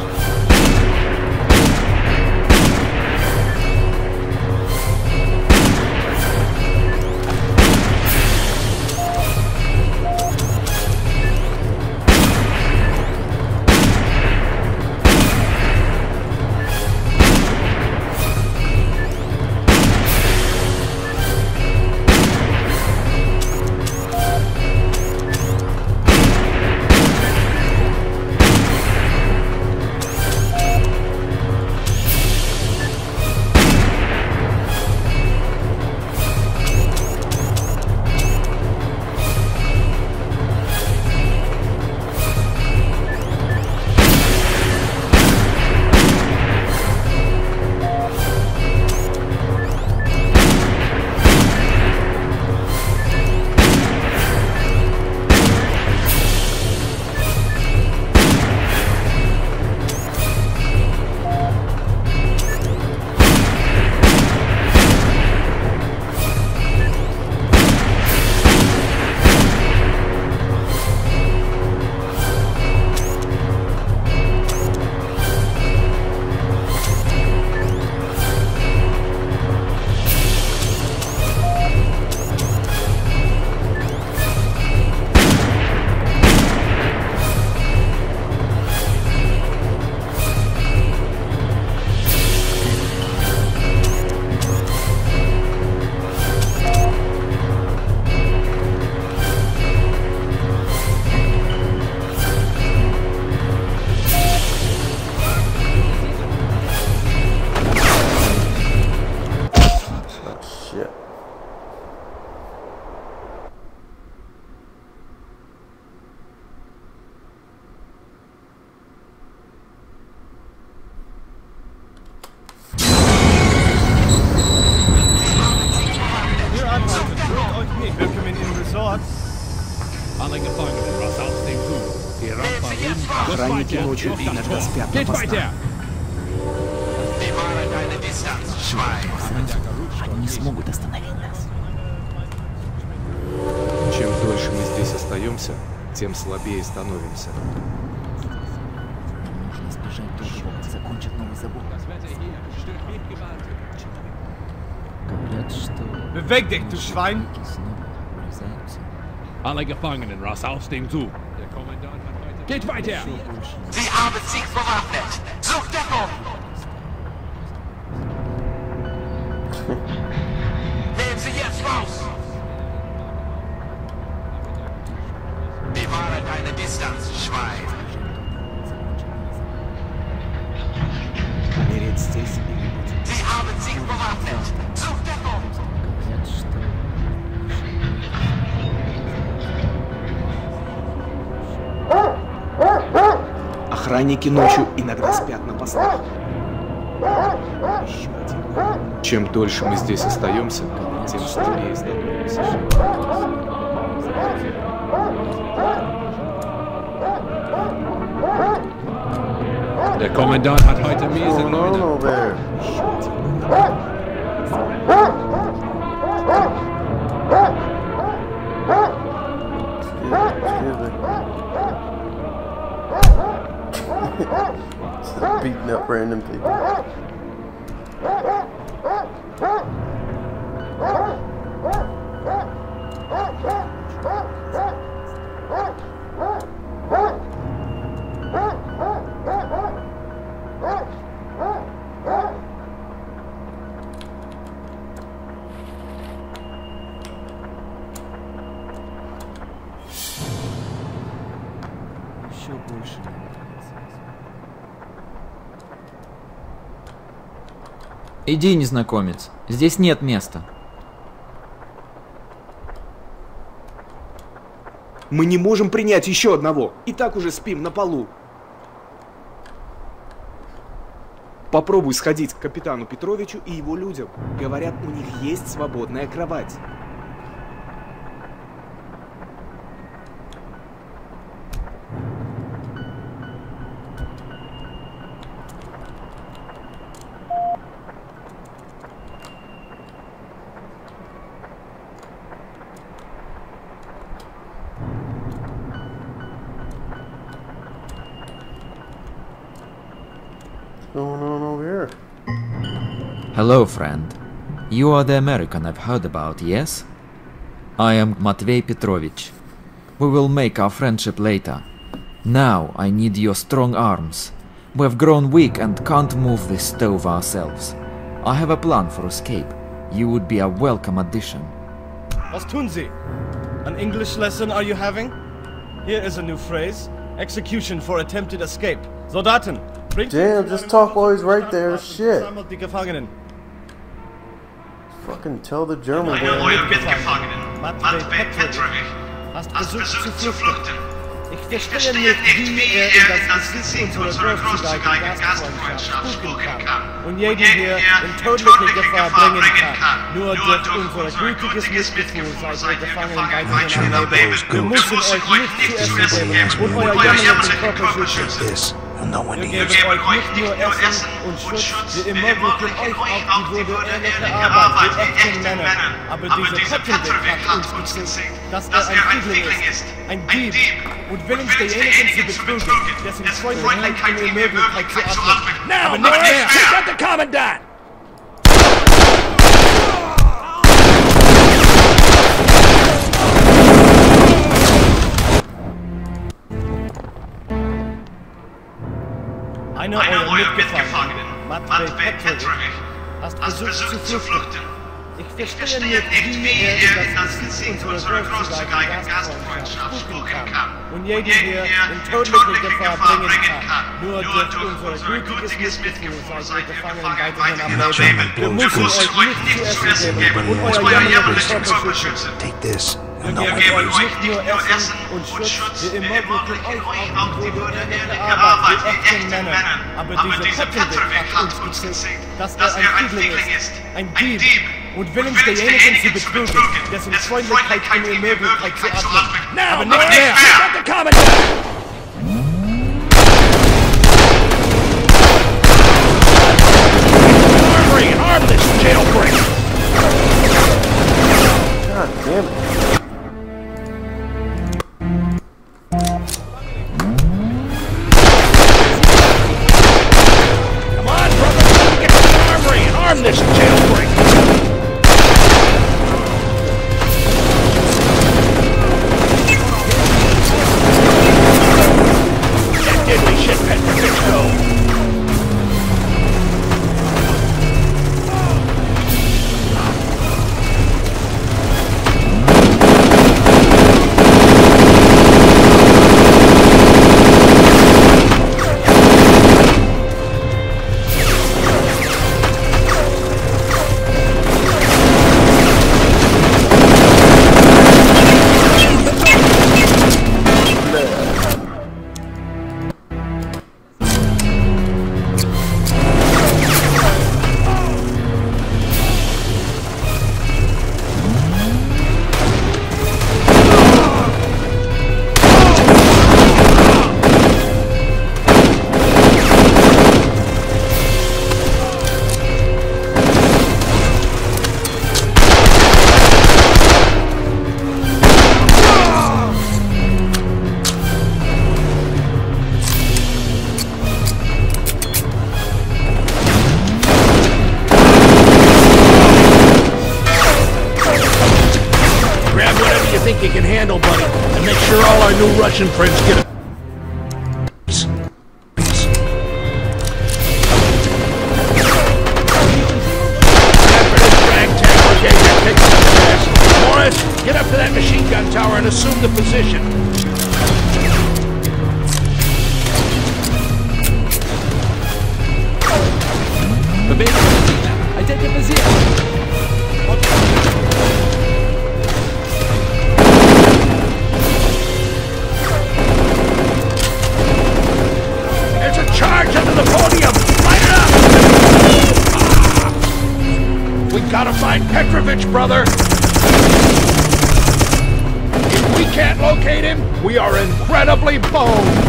Охранники ночью иногда спят на постах. Они не смогут остановить нас.
Чем дольше мы здесь остаемся, тем слабее становимся.
Нам нужно сбежать до того, как закончат новый завод. Говорят, что...
Beweg dich, du Schwein!
Alle Gefangenen raus aus dem Zug. Der Kommandant hat weiter... Geht weiter!
Sie haben sich bewaffnet! Sucht Deckung! Nehmen Sie jetzt raus! Schwein. Sie haben sich bewaffnet. Sucht Deckung.
Охранники ночью иногда спят на постах.
Чем дольше мы здесь остаемся, тем слабее становимся.
Der Kommandant hat heute miese Leute.
Beating up random people.
Еще больше.
Иди, незнакомец. Здесь нет места.
Мы не можем принять еще одного. И так уже спим на полу. Попробуй сходить к капитану Петровичу и его людям. Говорят, у них есть свободная кровать.
What's going on over here?
Hello, friend. You are the American I've heard about, yes? I am Matvey Petrovich. We will make our friendship later. Now I need your strong arms. We have grown weak and can't move this stove ourselves. I have a plan for escape. You would be a welcome addition.
Was tun Sie? An English lesson are you having? Here is a new phrase. Execution for attempted escape. Soldaten, bringt
Damn, just talk while he's right there. Shit.
die Gefangenen.
Fucking tell the German
Eine
guy.
neue Mitgefangenen. Matvey Petrovich.
Hast
Hast
versucht
zu flüchten.
Ich
Verstehe nicht, wie er in das Gesicht unserer großzügigen Gastfreundschaft spucken kann
und jeden hier in tödliche Gefahr bringen kann. Nur durch unser gütiges Mitgefühl seid ihr gefangen bei diesem Leben. Wir müssen euch nicht zu essen geben und euer jammerlichen Körper schützen. Wir geben euch nicht nur Essen und Schutz, wir ermöglichen euch auch die würdelige Arbeit mit echten Männern. Aber dieser Petrovich hat uns gezeigt, dass er ein Friedling ist, ein Dieb und willens derjenigen zu betrügen, dessen Freundlichkeit in der Möglichkeit zu atmen. Aber nicht mehr! Got the Commandant! Einer eurer Mitgefangenen, Matvey Petrovich, hast versucht zu flüchten. Ich verstehe nicht, wie er in das Gesicht unserer großzügigen Gastfreundschaft spucken kann und jeden hier in tödliche Gefahr bringen kann. Nur durch unser gütiges Mitgefühl seid ihr gefangen weiterhin am Leben. Wir müssen euch nicht zu essen geben und euer jammerlichen Körper schützen. Wir geben euch nicht nur Essen und Schutz, wir ermöglichen euch auch die würdelige Arbeit mit echten Männern. Aber dieser Petrovich hat uns gezeigt, dass er ein Friedling ist, ein Dieb und willens derjenigen zu betrügen, dessen Freundlichkeit in der Möglichkeit zu atmen. Aber nicht mehr! Got the Commandant! Arm this jailbreak!
God damn it.
Come on, brother! Get to the armory and arm this jailbreak!
handle, buddy, and make sure all our new Russian friends get a piece. After this ragtag brigade that takes up the ass, Morris, get up to that machine gun tower and assume the position. There's a charge under the podium! Light it up! We gotta find Petrovich, brother! If we can't locate him, we are incredibly boned!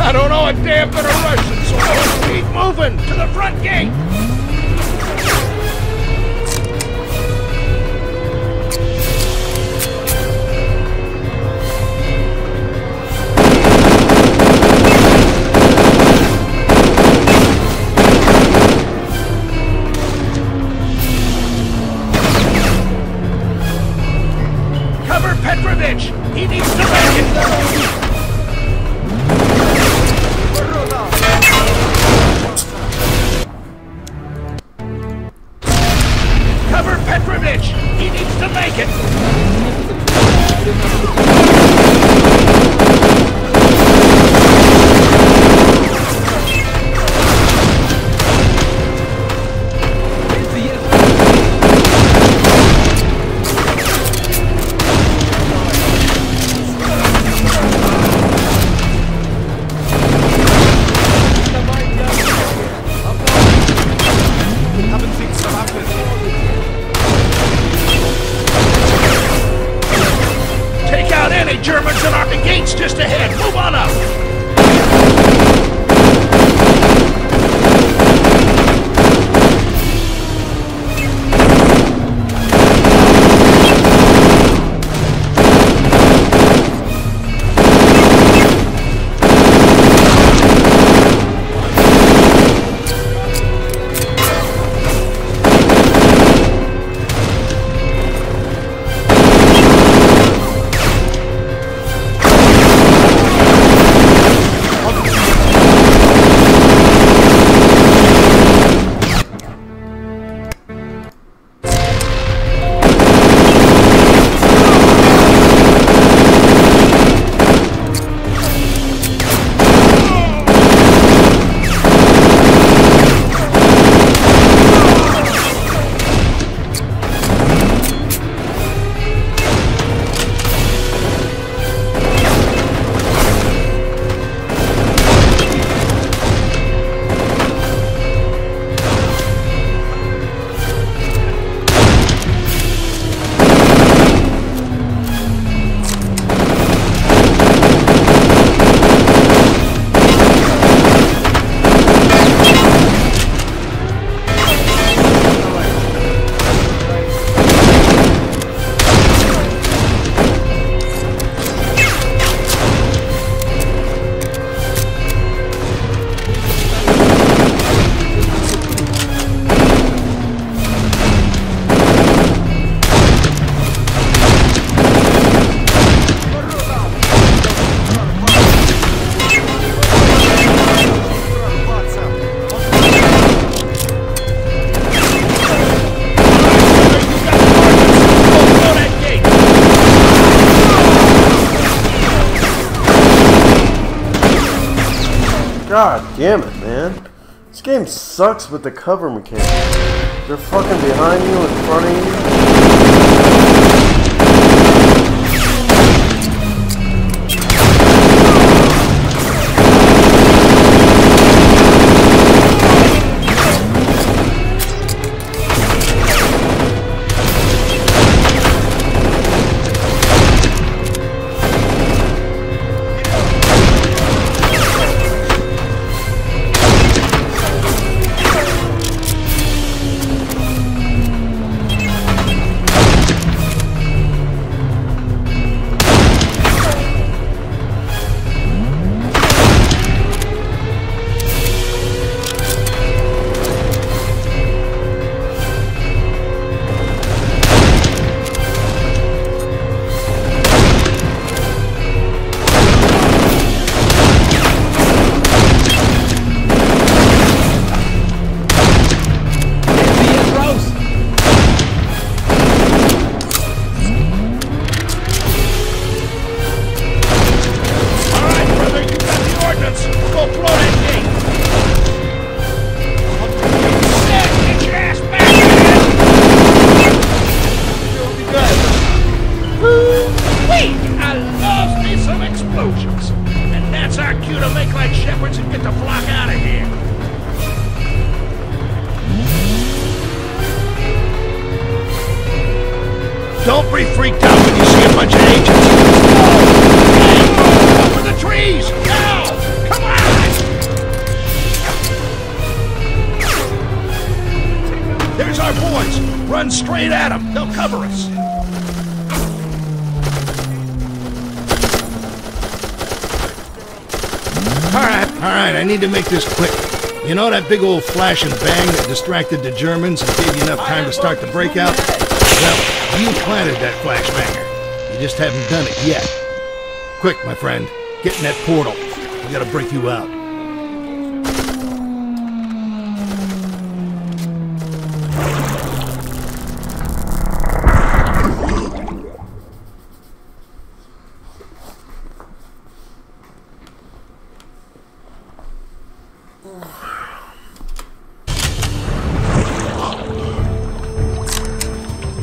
I don't know a damn bit of Russian, so let's keep moving to the front gate! Cover Petrovich! He needs to make it! Cover Petrovich! He needs to make it! Take out any Germans and our gates just ahead! Move on up!
God damn it, man. This game sucks with the cover mechanic. They're fucking behind you, in front of you.
cue to make like shepherds and get the flock out of here. Don't be freaked out when you see a bunch of agents. Over the trees! Now! Come on! There's our boys! Run straight at them! They'll cover us! Alright, I need to make this quick. You know that big old flash and bang that distracted the Germans and gave you enough time to start the breakout? Well, you planted that flashbanger. You just haven't done it yet. Quick, my friend. Get in that portal. We gotta break you out.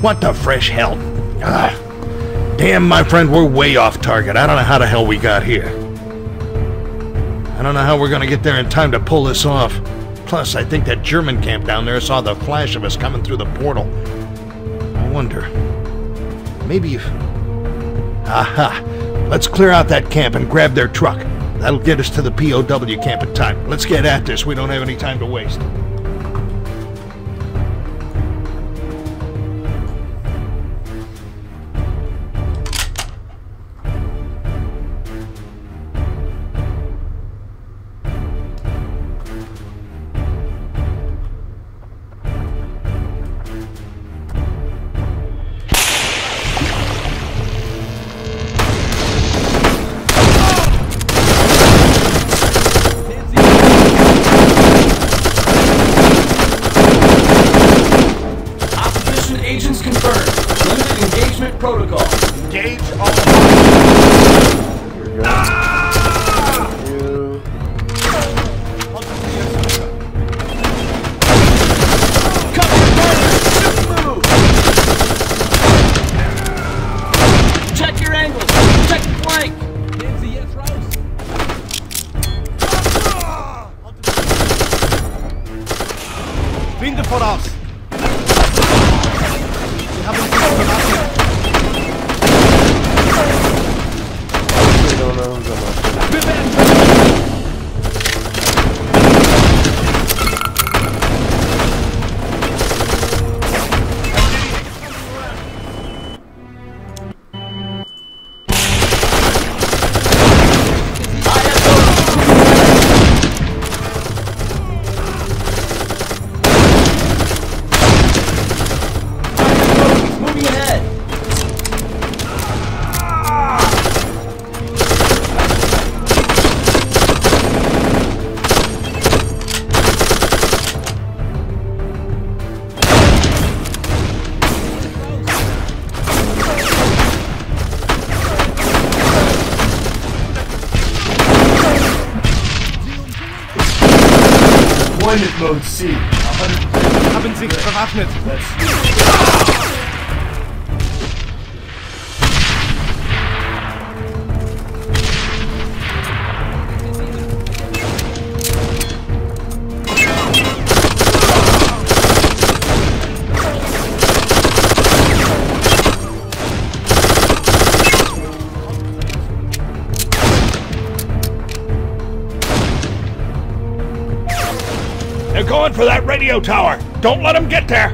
What the fresh hell? Damn, my friend, we're way off target. I don't know how the hell we got here. I don't know how we're gonna get there in time to pull this off. Plus, I think that German camp down there saw the flash of us coming through the portal. I wonder... maybe if... Aha! Let's clear out that camp and grab their truck. That'll get us to the POW camp in time. Let's get at this. We don't have any time to waste.
Protocol. Engage all
Check your angles. Check the flank.
Winde voraus. Sie haben sich verlassen. Deployment mode C. Haben sich bewaffnet.
They're going for that radio tower. Don't let them get there.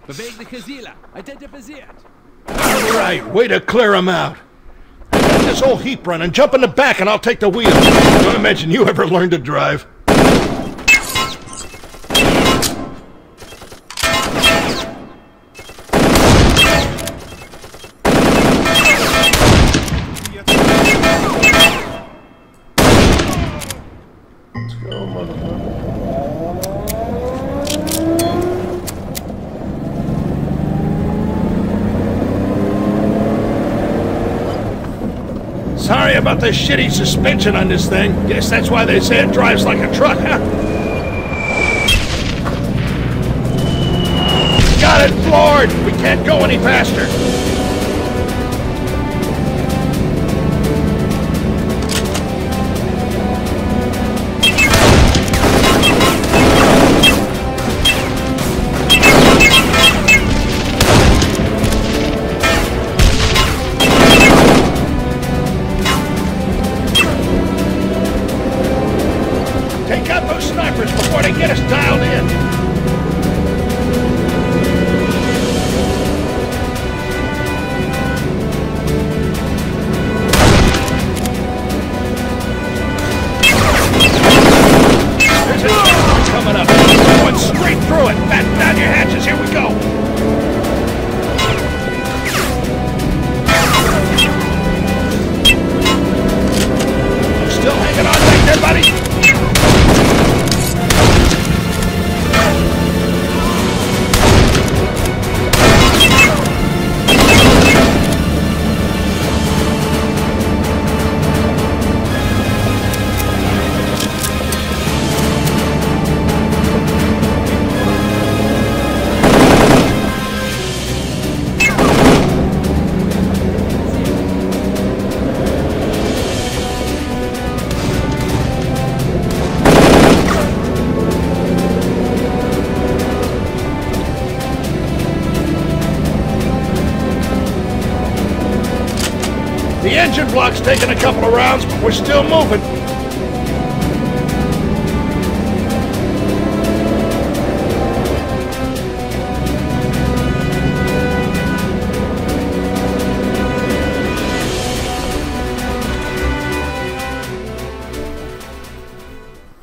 Bewegliche Ziele identifiziert.
All right, way to clear them out. I got this whole heap running. Jump in the back and I'll take the wheel. Don't imagine you ever learned to drive. about the shitty suspension on this thing. Guess that's why they say it drives like a truck, huh? Got it floored! We can't go any faster. Take out those snipers before they get us dialed in. Coming up. Going straight through it. Batten down your hatches. Here we go. Still hanging on back there, buddy? The engine block's taking a couple of rounds, but we're still moving.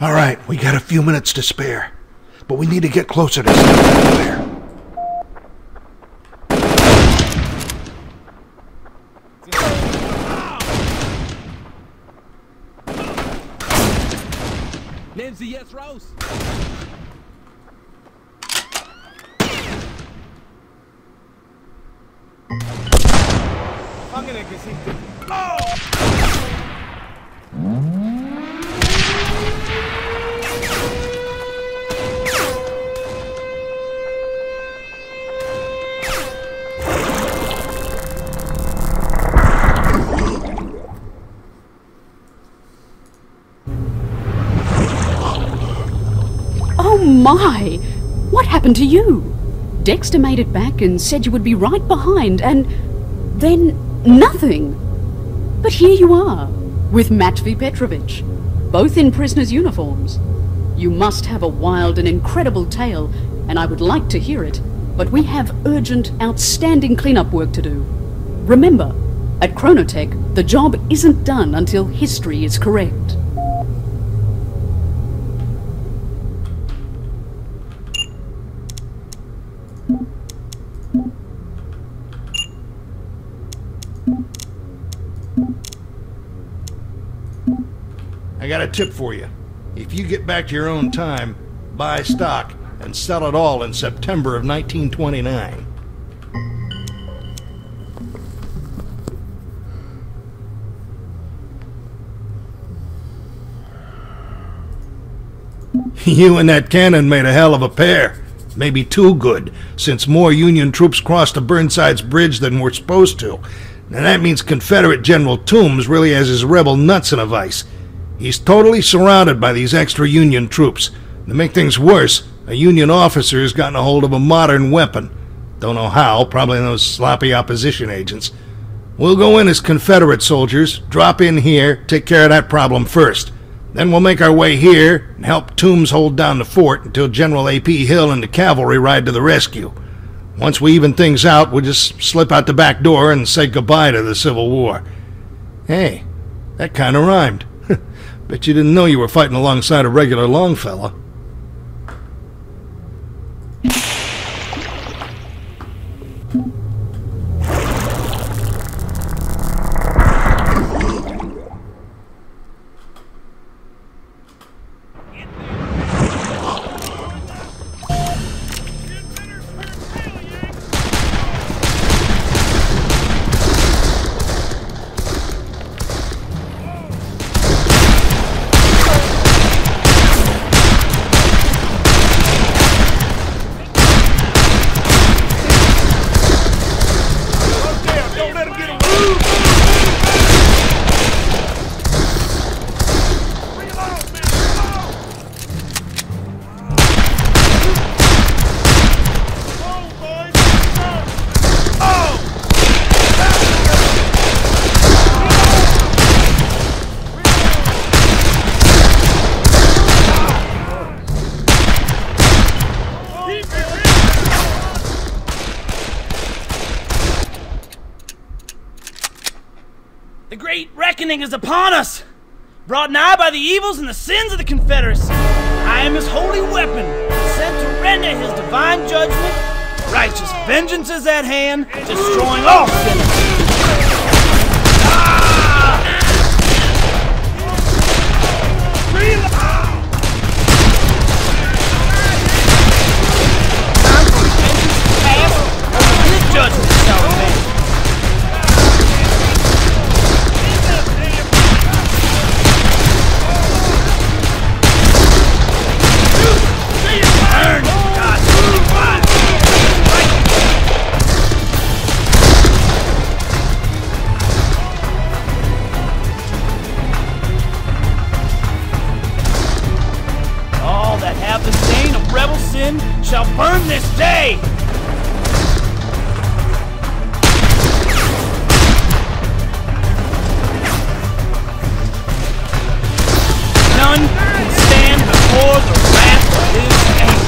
All right, we got a few minutes to spare, but we need to get closer to somewhere.
Nehmen Sie jetzt raus!
Gefangene gesichtet!
Oh my! What happened to you? Dexter made it back and said you would be right behind, and then nothing. But here you are, with Matvey Petrovich, both in prisoners' uniforms. You must have a wild and incredible tale, and I would like to hear it, but we have urgent, outstanding cleanup work to do. Remember, at Chronotech, the job isn't done until history is correct.
I got a tip for you. If you get back to your own time, buy stock and sell it all in September of 1929. You and that cannon made a hell of a pair. Maybe too good, since more Union troops crossed the Burnside's bridge than were supposed to. And that means Confederate General Toombs really has his rebel nuts in a vice. He's totally surrounded by these extra Union troops. To make things worse, a Union officer has gotten a hold of a modern weapon. Don't know how, probably those sloppy opposition agents. We'll go in as Confederate soldiers, drop in here, take care of that problem first. Then we'll make our way here and help Toombs hold down the fort until General A.P. Hill and the cavalry ride to the rescue. Once we even things out, we'll just slip out the back door and say goodbye to the Civil War. Hey, that kind of rhymed. Bet you didn't know you were fighting alongside a regular Longfellow.
reckoning is upon us, brought nigh by the evils and the sins of the Confederacy. I am his holy weapon, sent to render his divine judgment. Righteous vengeance is at hand, destroying all sinners. Judgment shall remain. Earn God's holy fire. All that have the stain of rebel sin shall burn this day. None can stand before the wrath of his anger.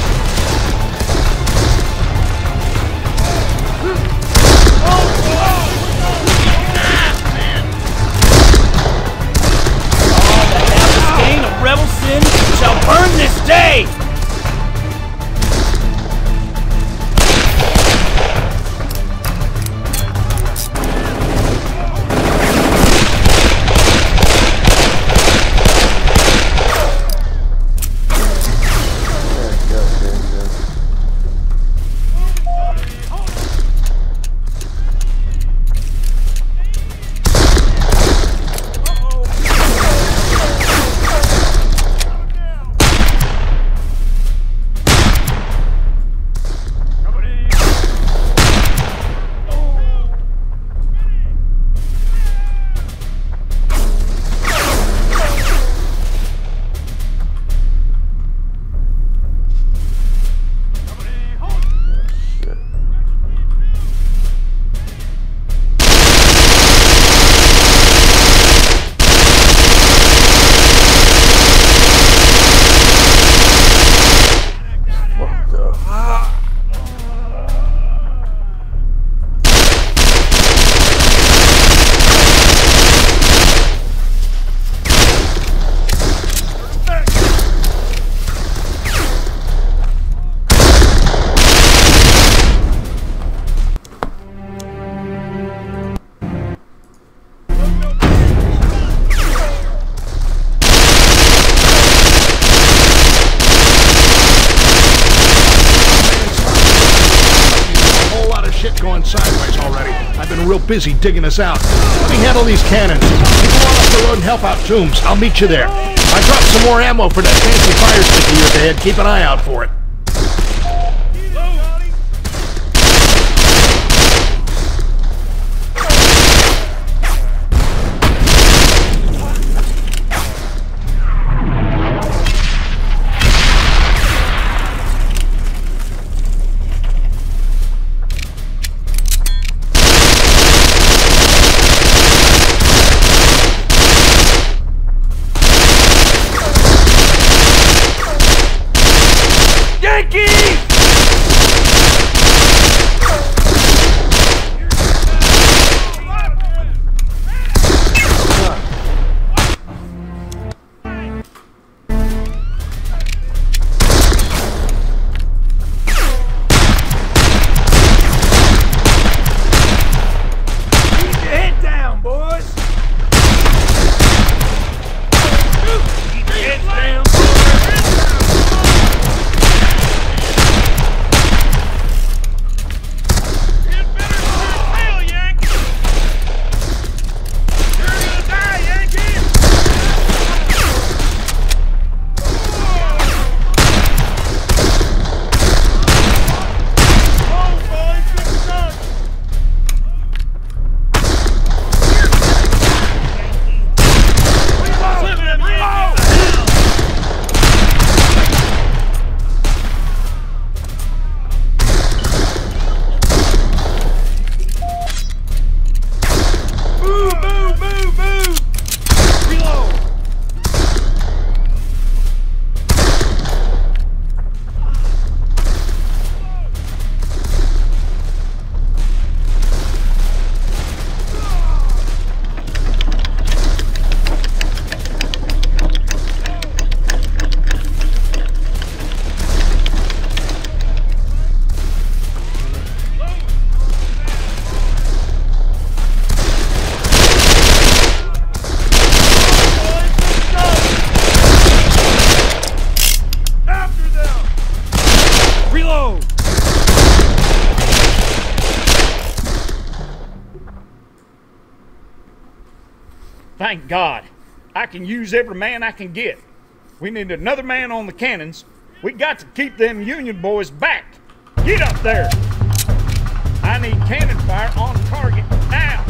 All that have the stain of rebel sin shall burn this day!
Going sideways already. I've been real busy digging us out. Let me handle these cannons. You go on up the road and help out Tombs. I'll meet you there. I dropped some more ammo for that fancy fire stick of yours ahead. Keep an eye out for it.
Thank God. I can use every man I can get. We need another man on the cannons. We got to keep them Union boys back. Get up there. I need cannon fire on target now.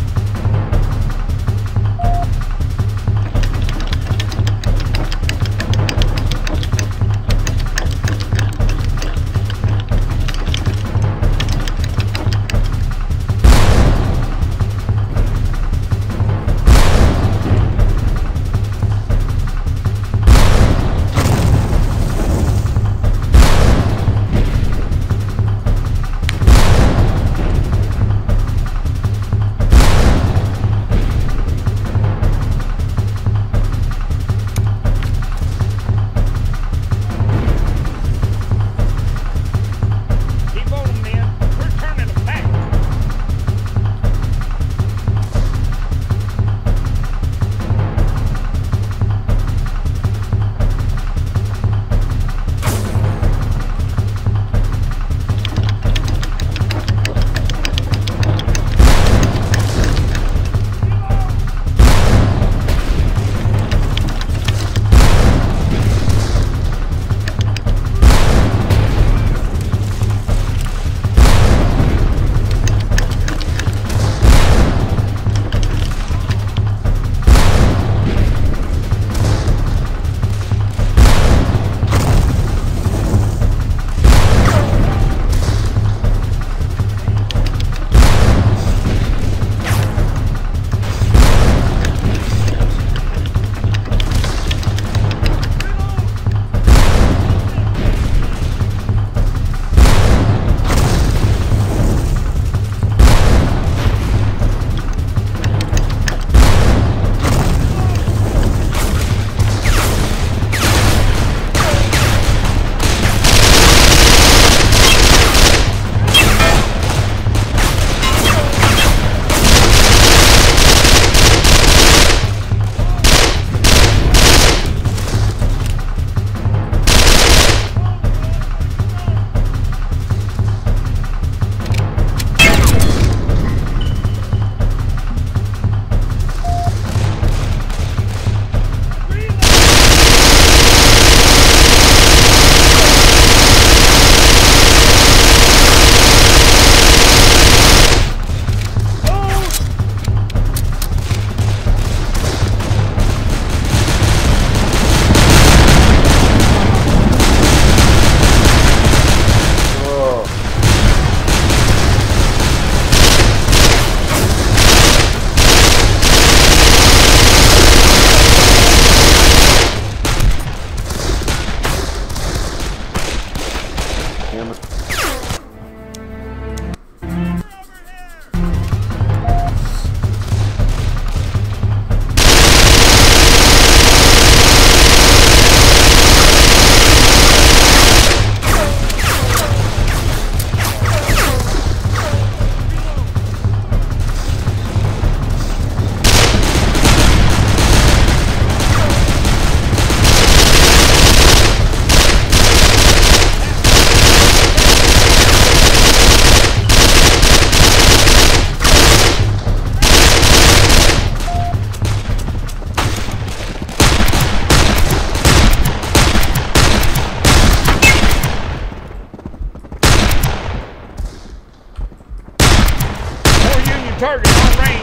target on range.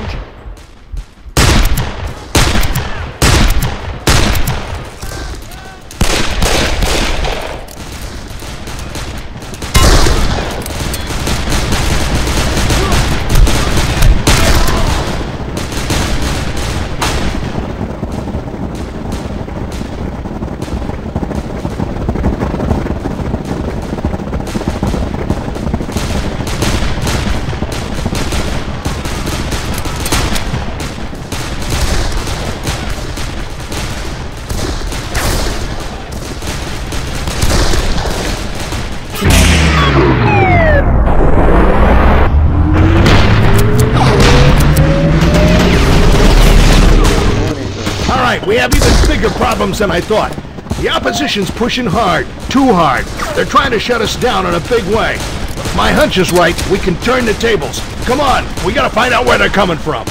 We have even bigger problems than I thought. The opposition's pushing hard, too hard. They're trying to shut us down in a big way. If my hunch is right, we can turn the tables. Come on, we gotta find out where they're coming from.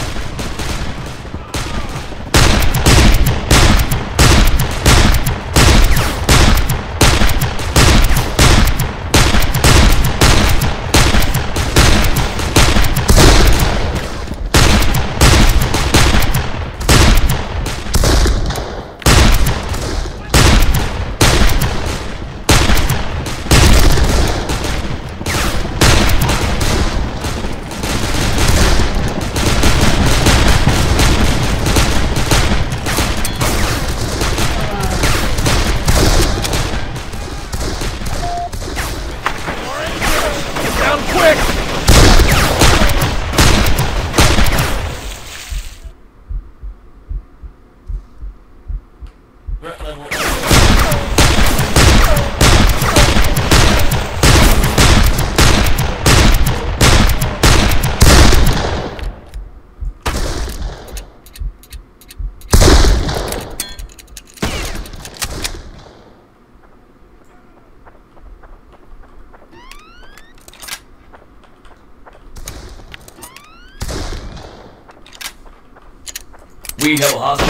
We have hostile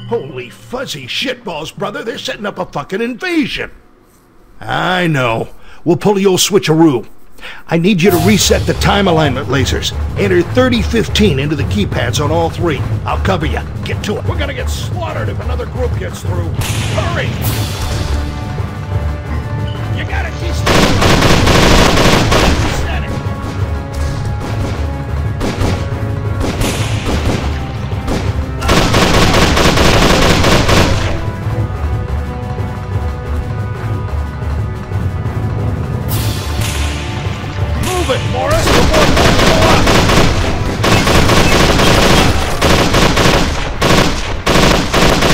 Holy fuzzy shitballs, brother. They're setting up a fucking invasion. I know. We'll pull the old switcheroo. I need you to reset the time alignment lasers. Enter 3015 into the keypads on all three. I'll cover you. Get to it. We're gonna get slaughtered if another group gets through. Hurry! You gotta keep reset it. Move it, Morris, before we go up.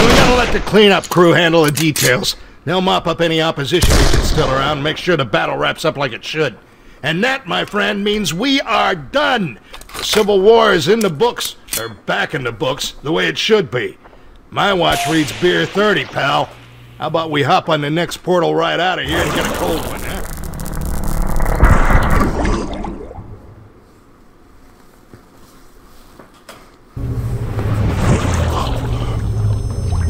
We gotta let the cleanup crew handle the details. They'll mop up any opposition agents still around and make sure the battle wraps up like it should. And that, my friend, means we are done. The Civil War is in the books, or back in the books, the way it should be. My watch reads beer 30, pal. How about we hop on the next portal right out of here and get a cold one, huh?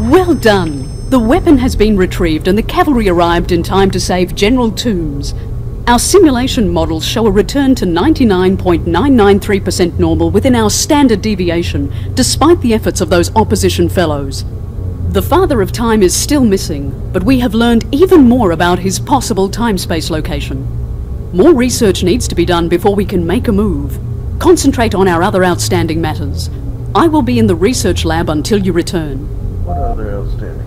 Well done! The weapon has been retrieved and the cavalry arrived in time to save General Toombs. Our simulation models show a return to 99.993% normal within our standard deviation, despite the efforts of those opposition fellows. The Father of Time is still missing, but we have learned even more about his possible time-space location. More research needs to be done before we can make a move. Concentrate on our other outstanding matters. I will be in the research lab until you return.
What other outstanding?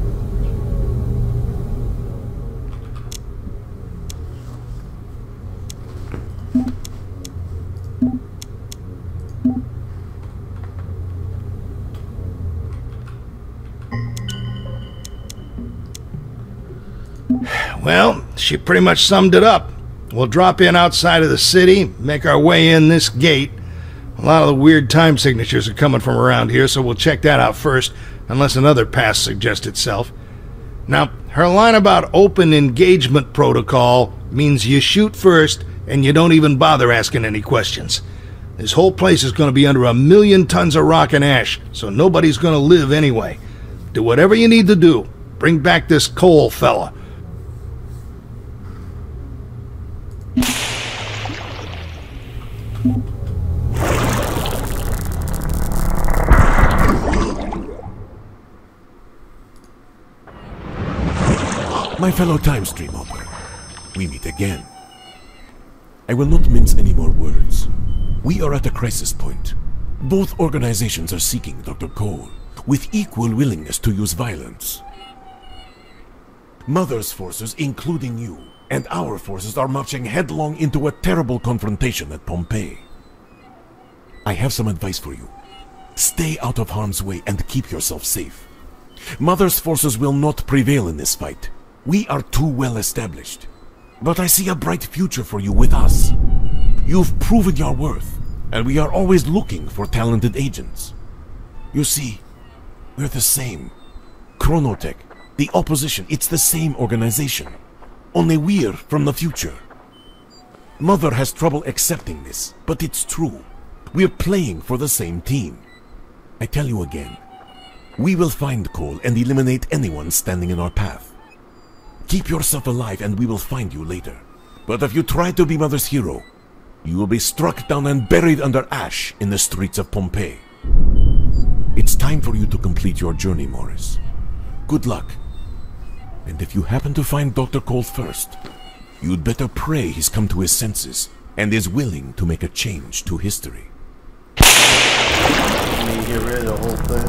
Well, she pretty much summed it up. We'll drop in outside of the city, make our way in this gate. A lot of the weird time signatures are coming from around here, so we'll check that out first, unless another pass suggests itself. Now, her line about open engagement protocol means you shoot first and you don't even bother asking any questions. This whole place is going to be under 1 million tons of rock and ash, so nobody's going to live anyway. Do whatever you need to do. Bring back this Cole fella.
My fellow time stream hopper, we meet again. I will not mince any more words. We are at a crisis point. Both organizations are seeking Dr. Cole, with equal willingness to use violence. Mother's forces, including you, and our forces are marching headlong into a terrible confrontation at Pompeii. I have some advice for you. Stay out of harm's way and keep yourself safe. Mother's forces will not prevail in this fight. We are too well established. But I see a bright future for you with us. You've proven your worth, and we are always looking for talented agents. You see, we're the same. Chronotech, the opposition, it's the same organization. Only we're from the future. Mother has trouble accepting this, but it's true. We're playing for the same team. I tell you again, we will find Cole and eliminate anyone standing in our path. Keep yourself alive and we will find you later. But if you try to be Mother's hero, you will be struck down and buried under ash in the streets of Pompeii. It's time for you to complete your journey, Morris. Good luck. And if you happen to find Dr. Cole first, you'd better pray he's come to his senses and is willing to make a change to history.
Can you get rid of the whole thing?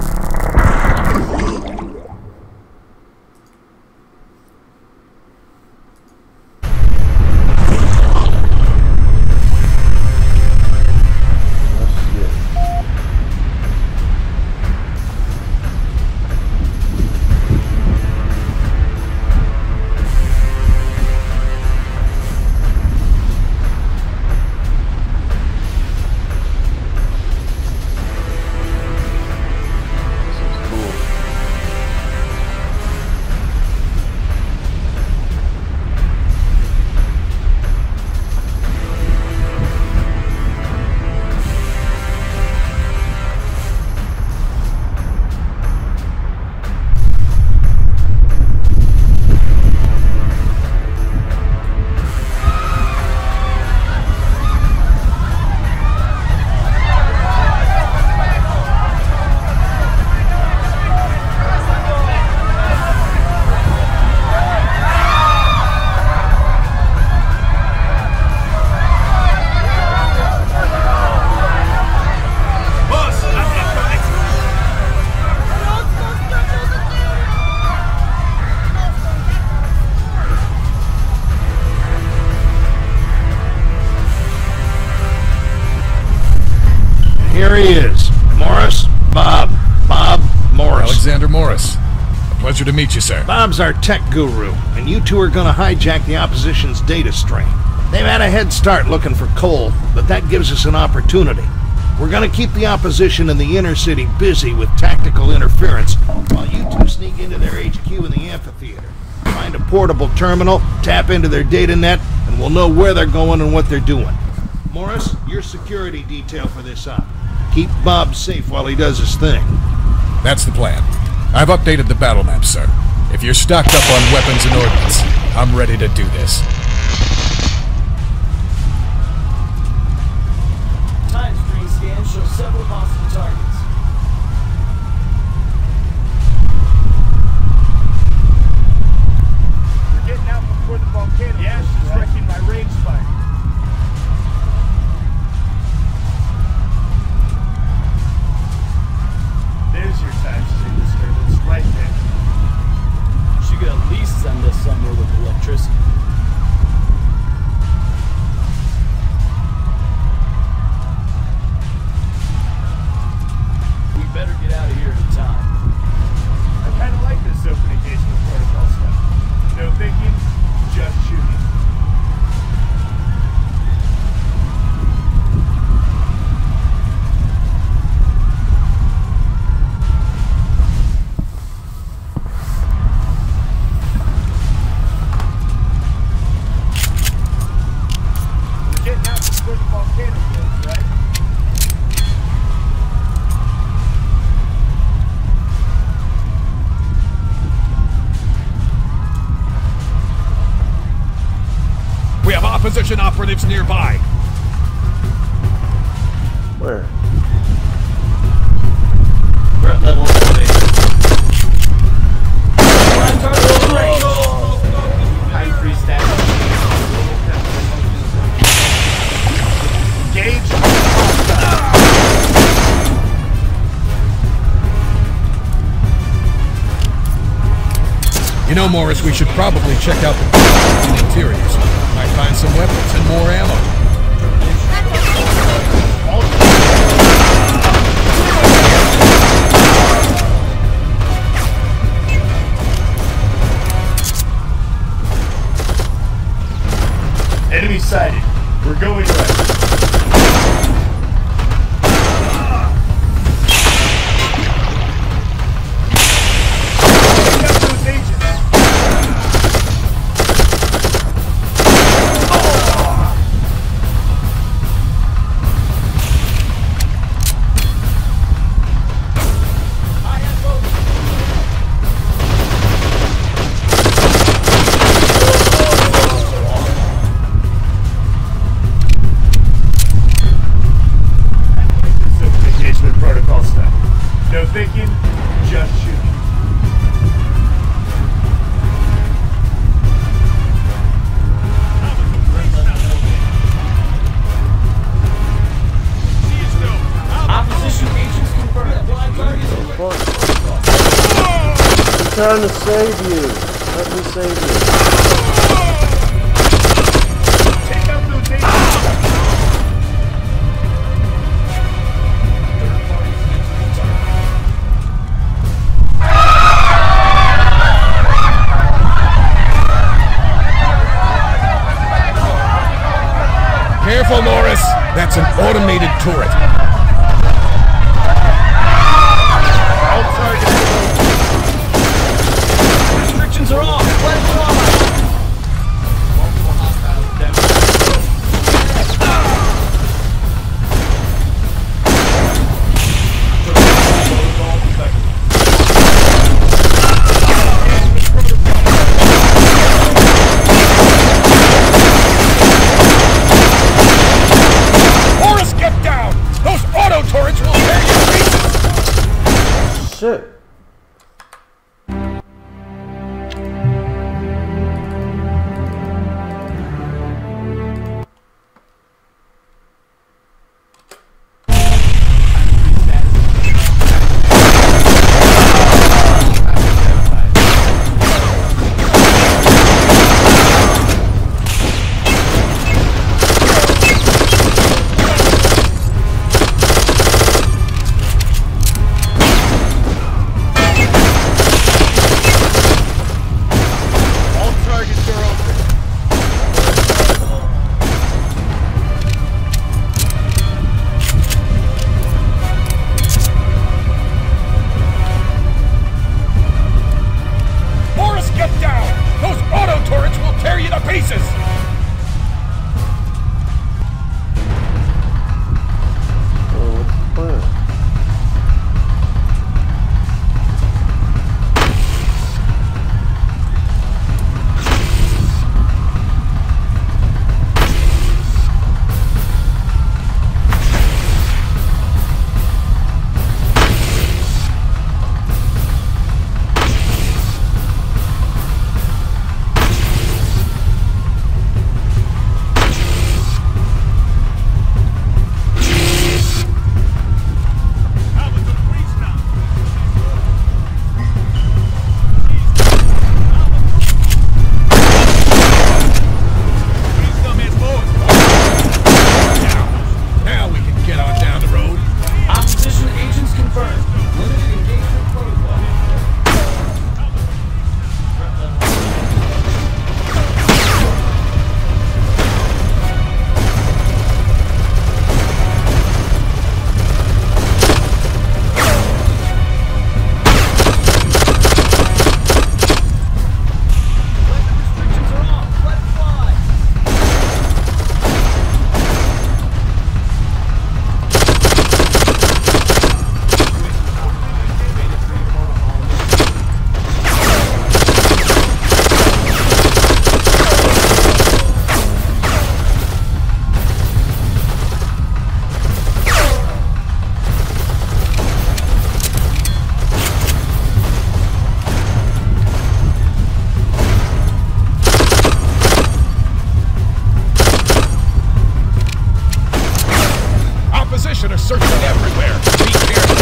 Here he is. Morris, Bob. Bob Morris.
Alexander Morris. A pleasure to meet you, sir.
Bob's our tech guru, and you two are gonna hijack the opposition's data stream. They've had a head start looking for coal, but that gives us an opportunity. We're gonna keep the opposition in the inner city busy with tactical interference, while you two sneak into their HQ in the amphitheater. Find a portable terminal, tap into their data net, and we'll know where they're going and what they're doing. Morris, your security detail for this op. Keep Bob safe while he does his thing.
That's the plan. I've updated the battle map, sir. If you're stocked up on weapons and ordnance, I'm ready to do this.
Time screen scan shows several possible targets.
We're getting out before the volcano. The ash is wrecking my range fire. There's your time stream disturbance right there.
She could at least send us somewhere with electricity. We better get out of here in time.
I kind of like this open engagement protocol stuff. No thinking, just shooting. We're getting out before the volcano blows, right?
We have opposition operatives nearby.
Where?
We're at level 8. High free status.
Engage.
You know, Morris, we should probably check out the interiors. Might find some weapons and more ammo.
Enemy sighted. We're going right. No thinking, just shooting.
Opposition agents confirmed.
I'm trying to save you. Let me save you.
Take out those agents.
Careful, Morris. That's an automated turret.
Restrictions are off.
Morris, get down! Those auto turrets will tear you to pieces!
Shit.
Opposition are searching everywhere. Be careful.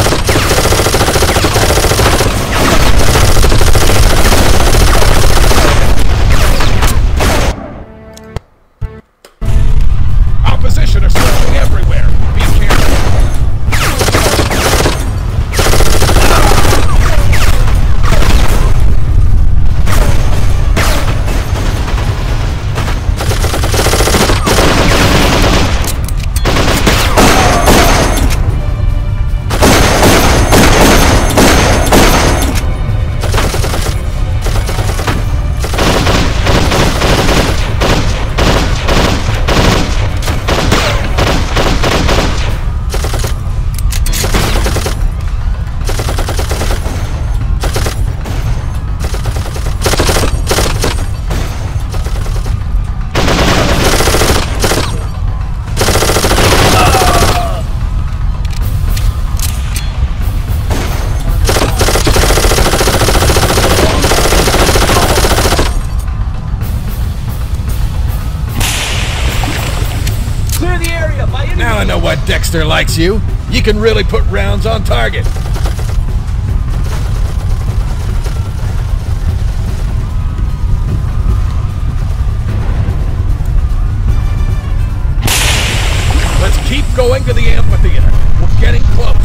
Opposition are searching everywhere. Be careful. Now I know why Dexter likes you. You can really put rounds on target. Let's keep going to the amphitheater. We're getting close.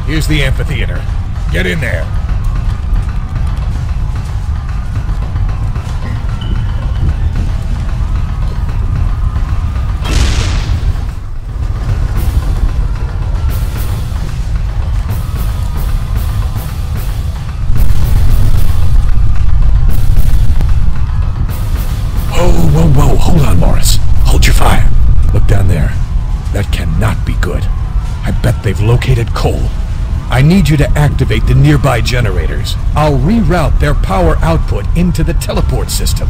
Here's the amphitheater. Get in there. Whoa, hold on, Morris. Hold your fire. Look down there. That cannot be good. I bet they've located Cole. I need you to activate the nearby generators. I'll reroute their power output into the teleport system.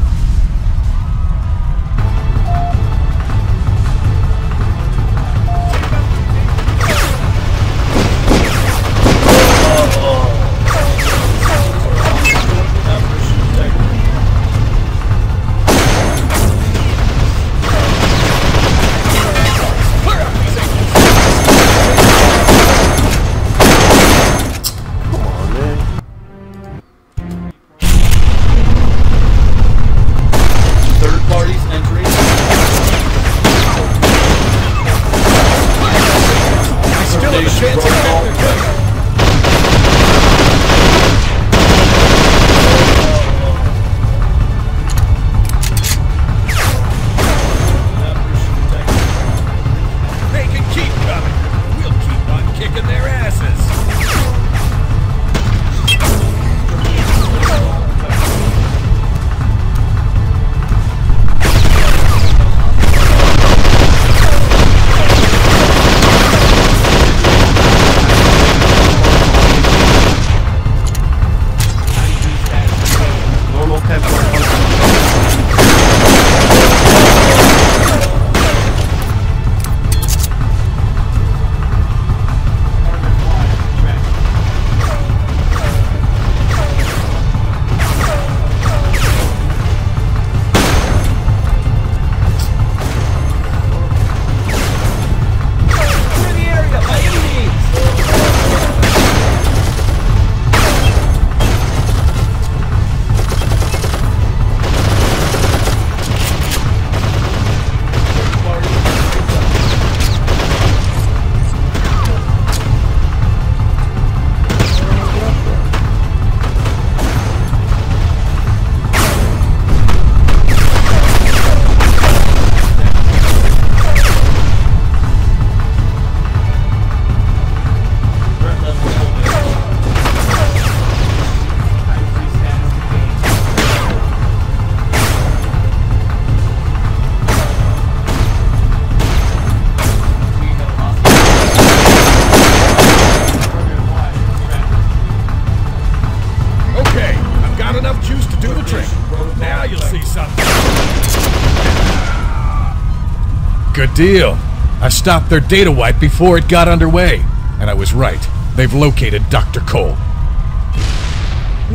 Good deal. I stopped their data wipe before it got underway. And I was right. They've located Dr. Cole.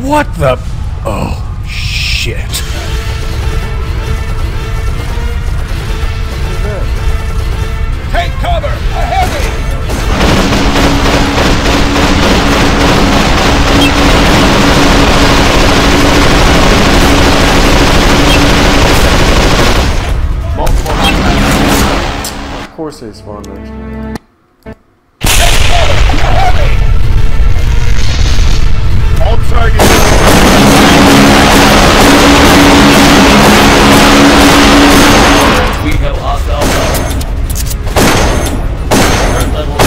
What the... Oh, shit. Take cover! A heavy!
Of course they spawn next to me.
All targets.
We have hostile third level.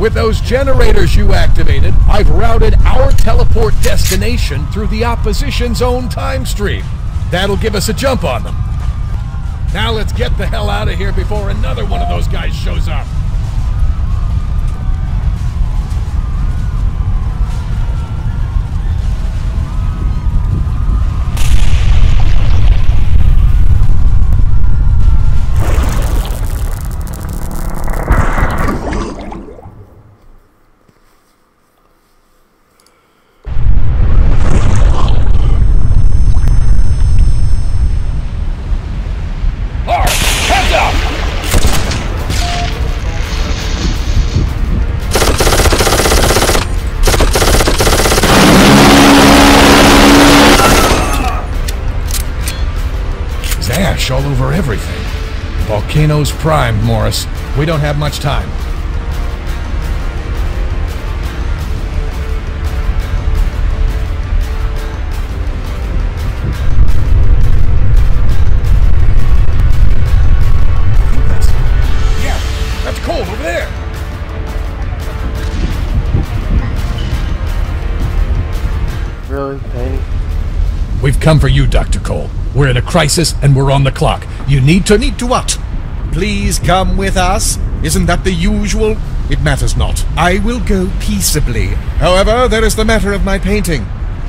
With those generators you activated, I've routed our teleport destination through the opposition's own time stream. That'll give us a jump on them. Now let's get the hell out of here before another one of those guys shows up. All over everything. Volcano's primed, Morris. We don't have much time. Yeah, that's Cole over there.
Really, Penny?
We've come for you, Dr. Cole. We're in a crisis and we're on the clock. You need to what?
Please come with us. Isn't that the usual?
It matters not.
I will go peaceably. However, there is the matter of my painting.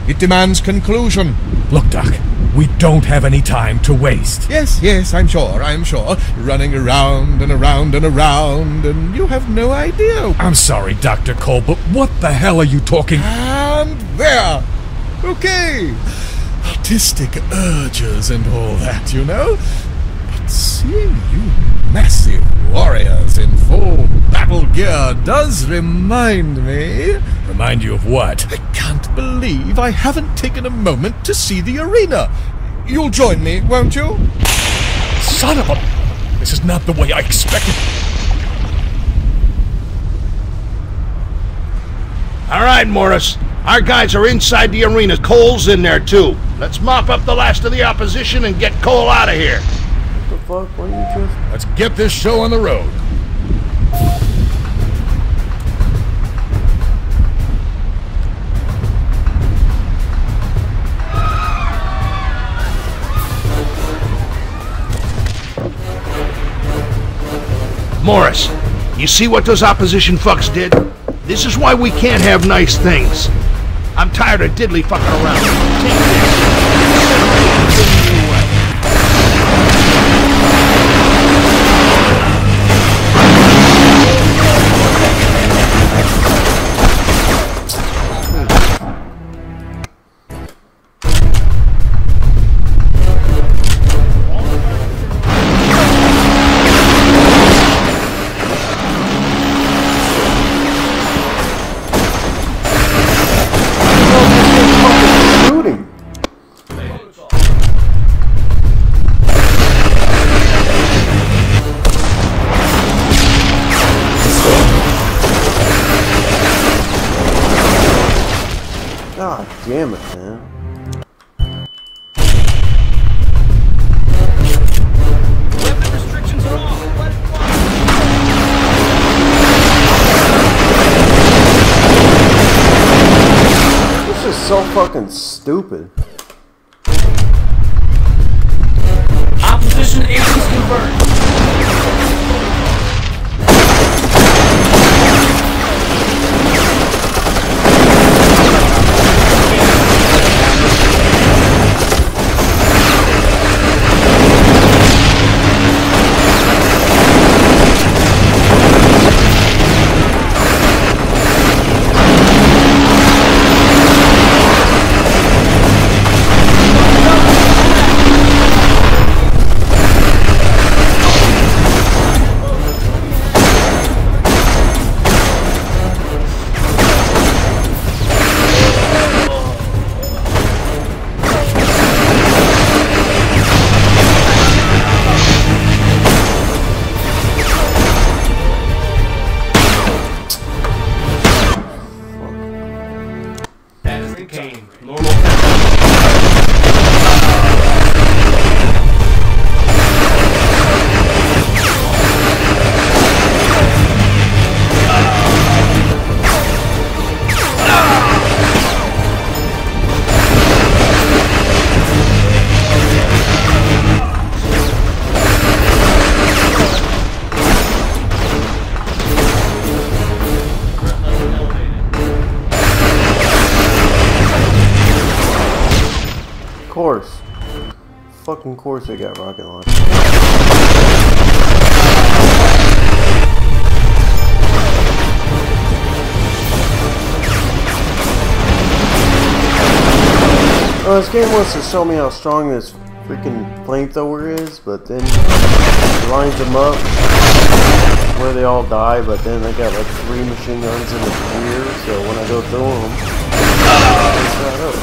It demands conclusion.
Look, Doc, we don't have any time to waste.
Yes, I'm sure. Running around and around and around, and you have no idea.
I'm sorry, Dr. Cole, but what the hell are you talking?
And there. Okay. Artistic urges and all that, you know? But seeing you massive warriors in full battle gear does remind me...
Remind you of what?
I can't believe I haven't taken a moment to see the arena. You'll join me, won't you?
Son of a... This is not the way I expected. All right, Morris. Our guys are inside the arena. Cole's in there, too. Let's mop up the last of the opposition and get Cole out of here.
What the fuck? What are you just...
Let's get this show on the road. Morris, you see what those opposition fucks did? This is why we can't have nice things. I'm tired of diddly fucking around. Take this.
God damn it, man.
Weapon restrictions are off. Let it fly.
This is so fucking stupid.
Opposition agents confirmed.
fucking course they got rocket launch. Well, this game wants to show me how strong this freaking flamethrower is, but then it lines them up where they all die, but then they got like 3 machine guns in the rear, so when I go through them, it's right up.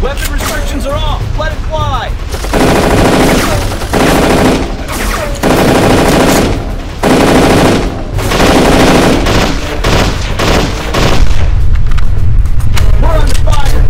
Weapon restrictions are off. Let it fly. We're under fire.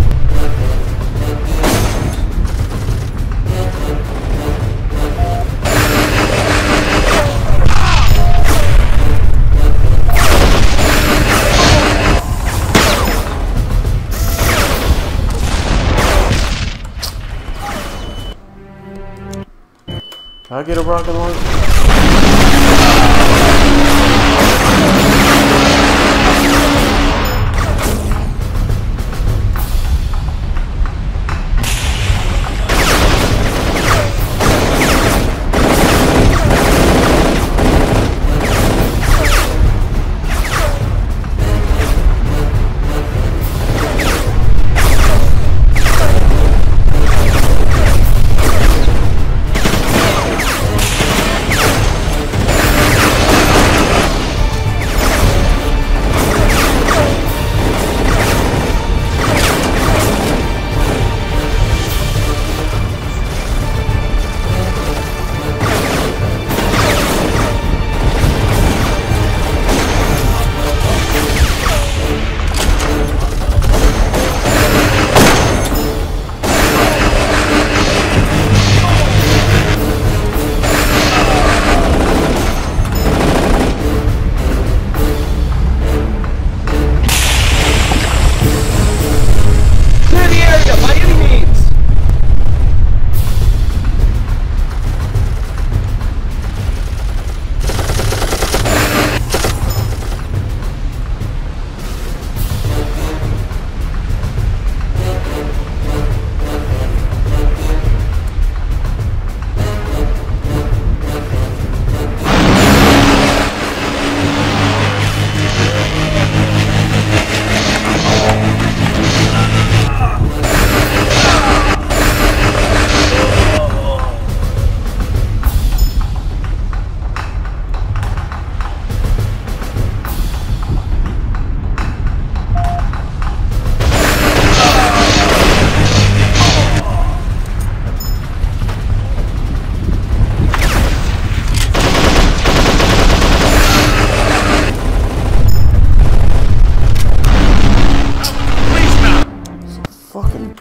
Can I get a rocket launcher?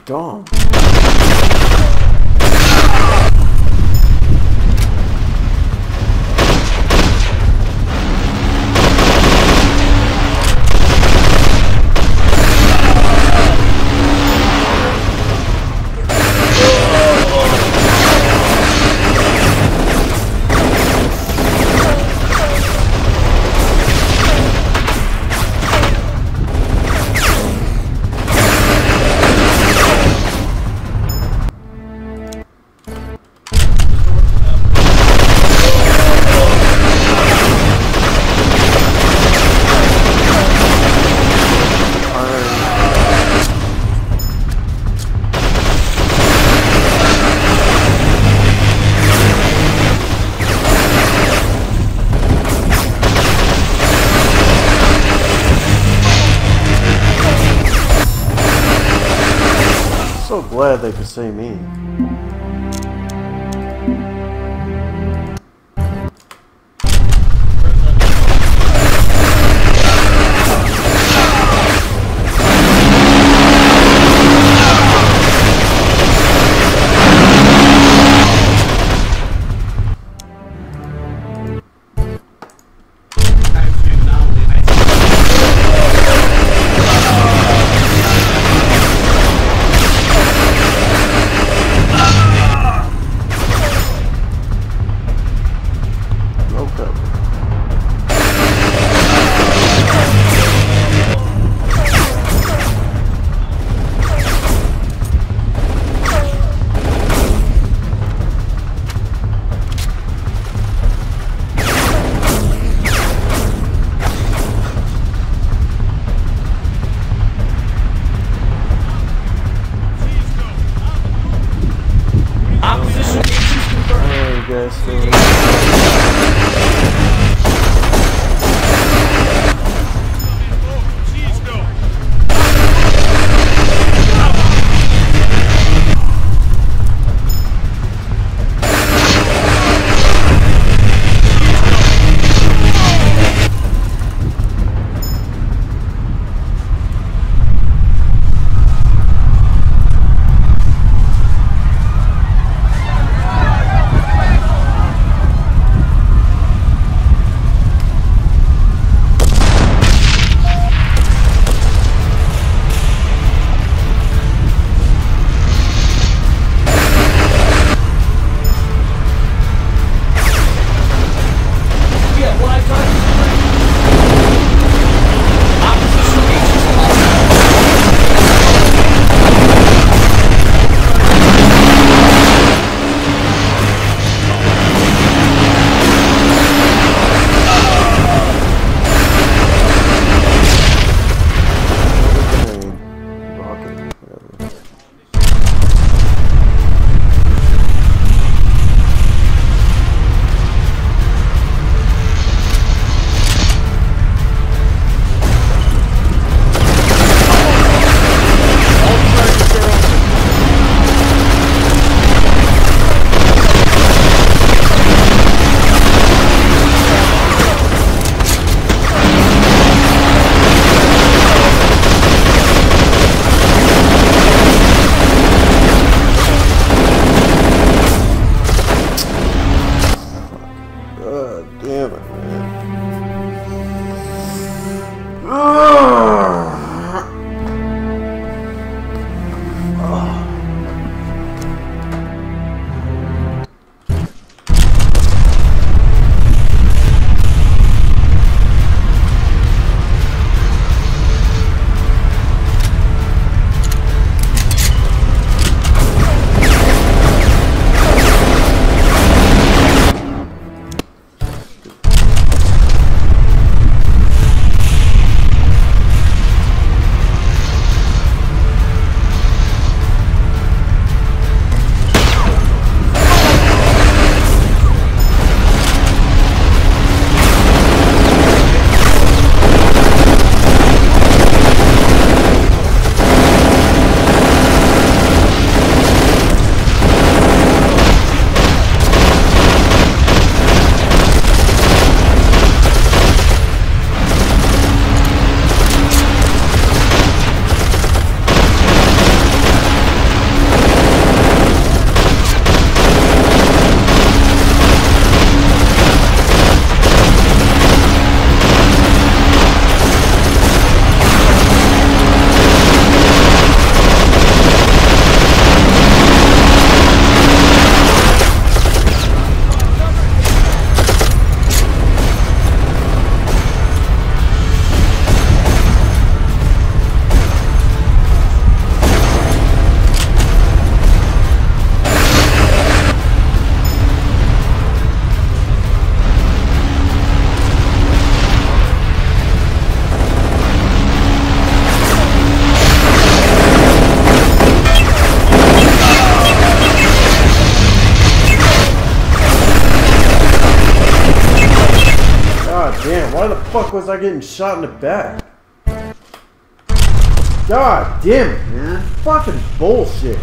Dumb. So glad they could see me. guys still here. Why the fuck was I getting shot in the back? God damn it, man. Fucking bullshit.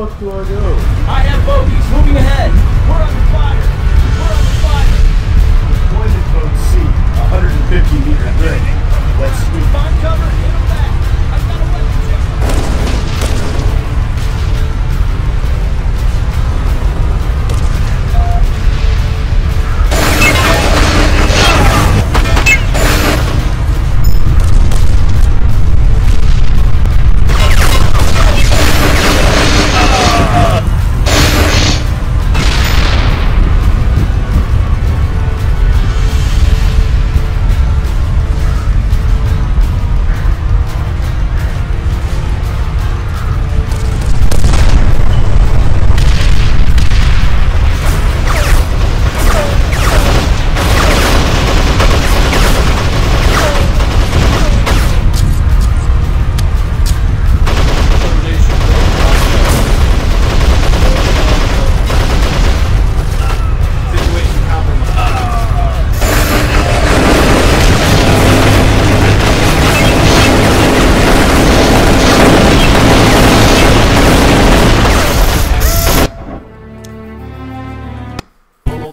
fuck do I go?
I have bogeys moving ahead. We're under fire. We're under fire.
Deployment code C, 150 meter grid. Let's sweep.
Find cover. Hit them back. I've got a weapon check.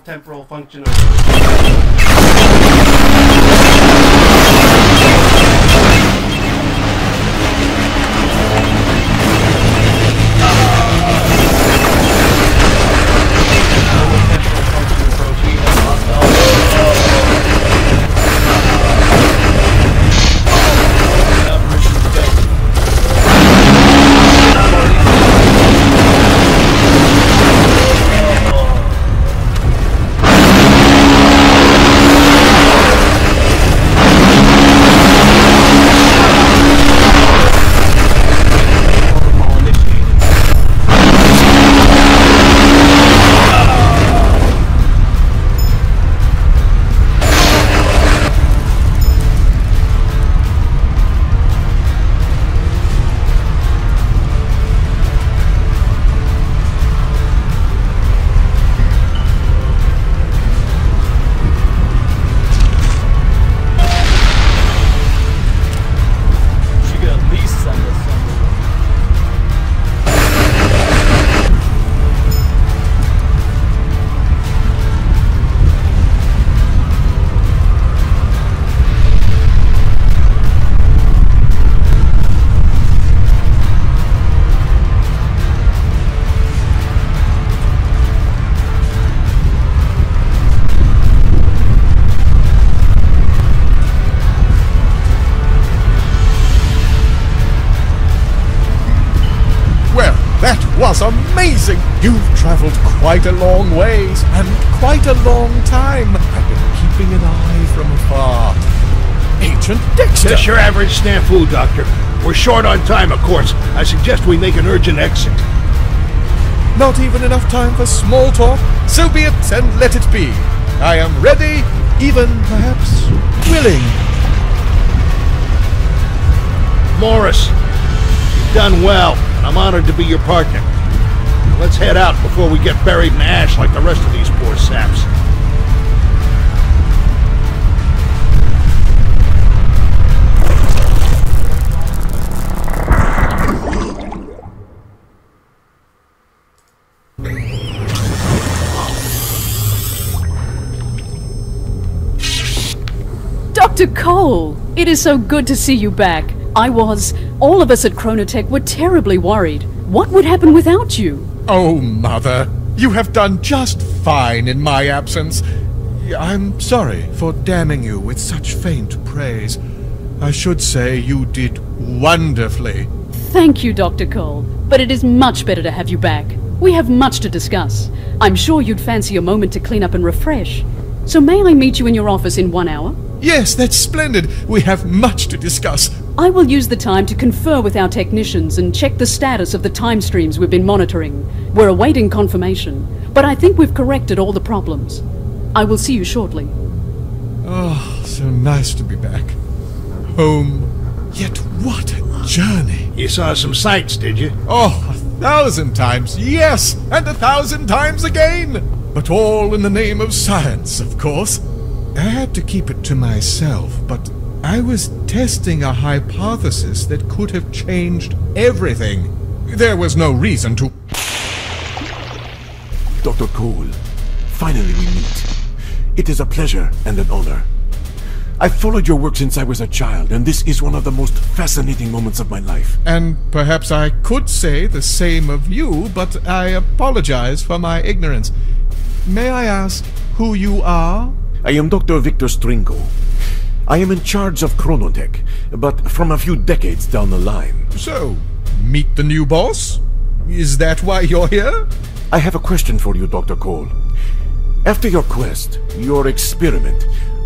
Temporal function.
Was amazing! You've traveled quite a long ways, and quite a long time. I've been keeping an eye from afar. Agent Dexter!
Just your average snafu, Doctor. We're short on time, of course. I suggest we make an urgent exit.
Not even enough time for small talk? So be it, and let it be. I am ready, even, perhaps, willing.
Morris, you've done well. I'm honored to be your partner. Let's head out before we get buried in ash like the rest of these poor saps.
Dr. Cole! It is so good to see you back. All of us at Chronotech were terribly worried. What would happen without you?
Oh, Mother, you have done just fine in my absence. I'm sorry for damning you with such faint praise. I should say you did wonderfully.
Thank you, Dr. Cole, but it is much better to have you back. We have much to discuss. I'm sure you'd fancy a moment to clean up and refresh. So may I meet you in your office in 1 hour?
Yes, that's splendid. We have much to discuss.
I will use the time to confer with our technicians and check the status of the time streams we've been monitoring. We're awaiting confirmation, but I think we've corrected all the problems. I will see you shortly.
Oh, so nice to be back. Home. Yet what a journey.
You saw some sights, did you?
Oh, 1,000 times, yes, and 1,000 times again. But all in the name of science, of course. I had to keep it to myself, but I was testing a hypothesis that could have changed everything. There was no reason to...
Dr. Cole. Finally we meet. It is a pleasure and an honor. I've followed your work since I was a child, and this is one of the most fascinating moments of my life.
And perhaps I could say the same of you, but I apologize for my ignorance. May I ask who you are?
I am Dr. Victor Stringo. I am in charge of Chronotech, but from a few decades down the line.
So, meet the new boss? Is that why you're here?
I have a question for you, Dr. Cole. After your quest, your experiment,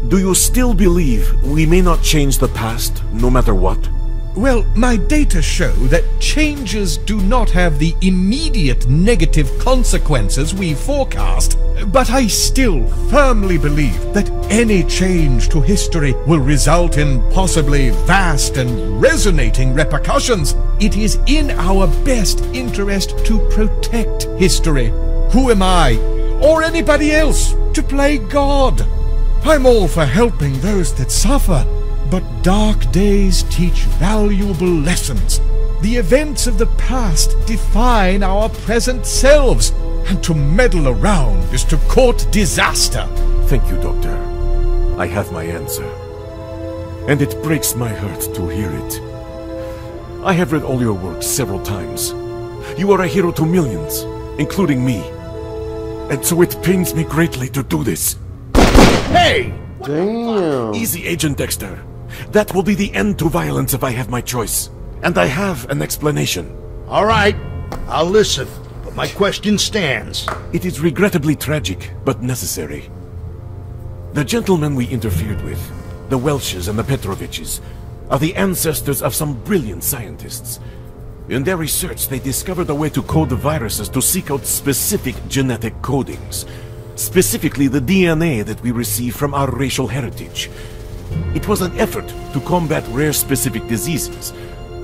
do you still believe we may not change the past, no matter what?
Well, my data show that changes do not have the immediate negative consequences we forecast, but I still firmly believe that any change to history will result in possibly vast and resonating repercussions. It is in our best interest to protect history. Who am I, or anybody else, to play God? I'm all for helping those that suffer, but dark days teach valuable lessons. The events of the past define our present selves, and to meddle around is to court disaster.
Thank you, Doctor. I have my answer. And it breaks my heart to hear it. I have read all your work several times. You are a hero to millions, including me. And so it pains me greatly to do this. Hey!
Damn.
Easy, Agent Dexter. That will be the end to violence if I have my choice. And I have an explanation.
All right, I'll listen, but my question stands.
It is regrettably tragic, but necessary. The gentlemen we interfered with, the Welshes and the Petroviches, are the ancestors of some brilliant scientists. In their research, they discovered a way to code the viruses to seek out specific genetic codings. Specifically the DNA that we receive from our racial heritage. It was an effort to combat rare specific diseases,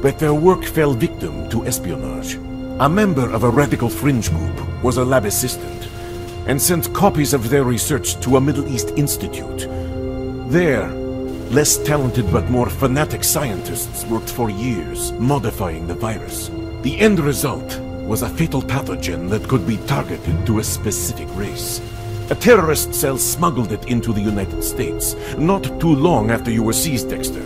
but their work fell victim to espionage. A member of a radical fringe group was a lab assistant, and sent copies of their research to a Middle East institute. There, less talented but more fanatic scientists worked for years, modifying the virus. The end result was a fatal pathogen that could be targeted to a specific race. A terrorist cell smuggled it into the United States, not too long after you were seized, Dexter,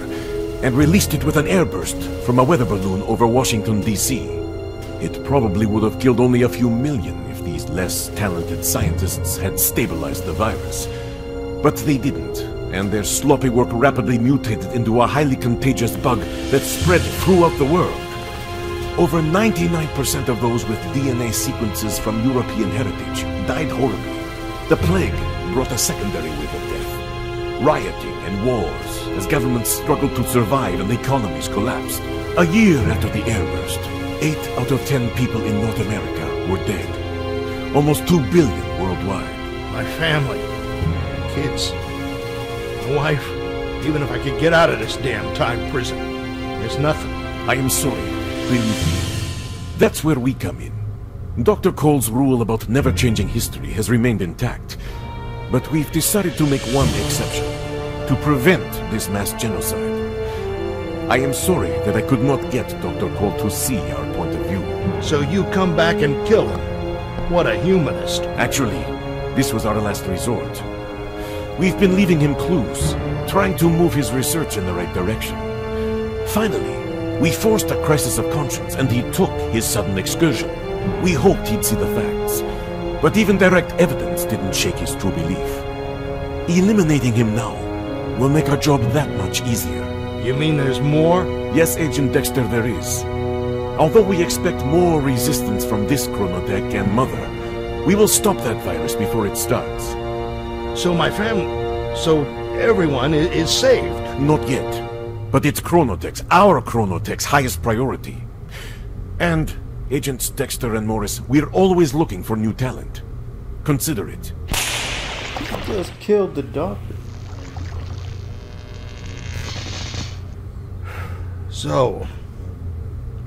and released it with an airburst from a weather balloon over Washington, D.C. It probably would have killed only a few million if these less talented scientists had stabilized the virus. But they didn't, and their sloppy work rapidly mutated into a highly contagious bug that spread throughout the world. Over 99% of those with DNA sequences from European heritage died horribly. The plague brought a secondary wave of death. Rioting and wars as governments struggled to survive and economies collapsed. A year after the airburst, 8 out of 10 people in North America were dead. Almost 2 billion worldwide.
My family, kids, my wife, even if I could get out of this damn time prison, there's nothing.
I am sorry, believe me. That's where we come in. Dr. Cole's rule about never changing history has remained intact, but we've decided to make one exception, to prevent this mass genocide. I am sorry that I could not get Dr. Cole to see our point of view.
So you come back and kill him? What a humanist.
Actually, this was our last resort. We've been leaving him clues, trying to move his research in the right direction. Finally, we forced a crisis of conscience and he took his sudden excursion. We hoped he'd see the facts, but even direct evidence didn't shake his true belief. Eliminating him now will make our job that much easier.
You mean there's more?
Yes, Agent Dexter, there is. Although we expect more resistance from this Chronotech and Mother, we will stop that virus before it starts.
So so everyone is saved?
Not yet. But it's Chronotech's, our Chronotech's highest priority. And Agents Dexter and Morris, we're always looking for new talent. Consider it.
Just killed the doctor.
So,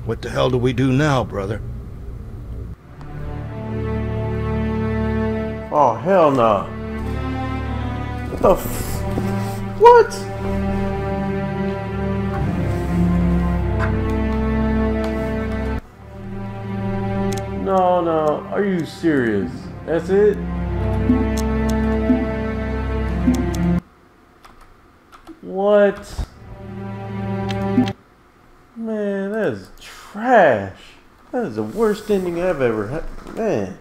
what the hell do we do now, brother?
Oh, hell no. What the What? No, are you serious? That's it? What? Man, that is trash. That is the worst ending I've ever had. Man.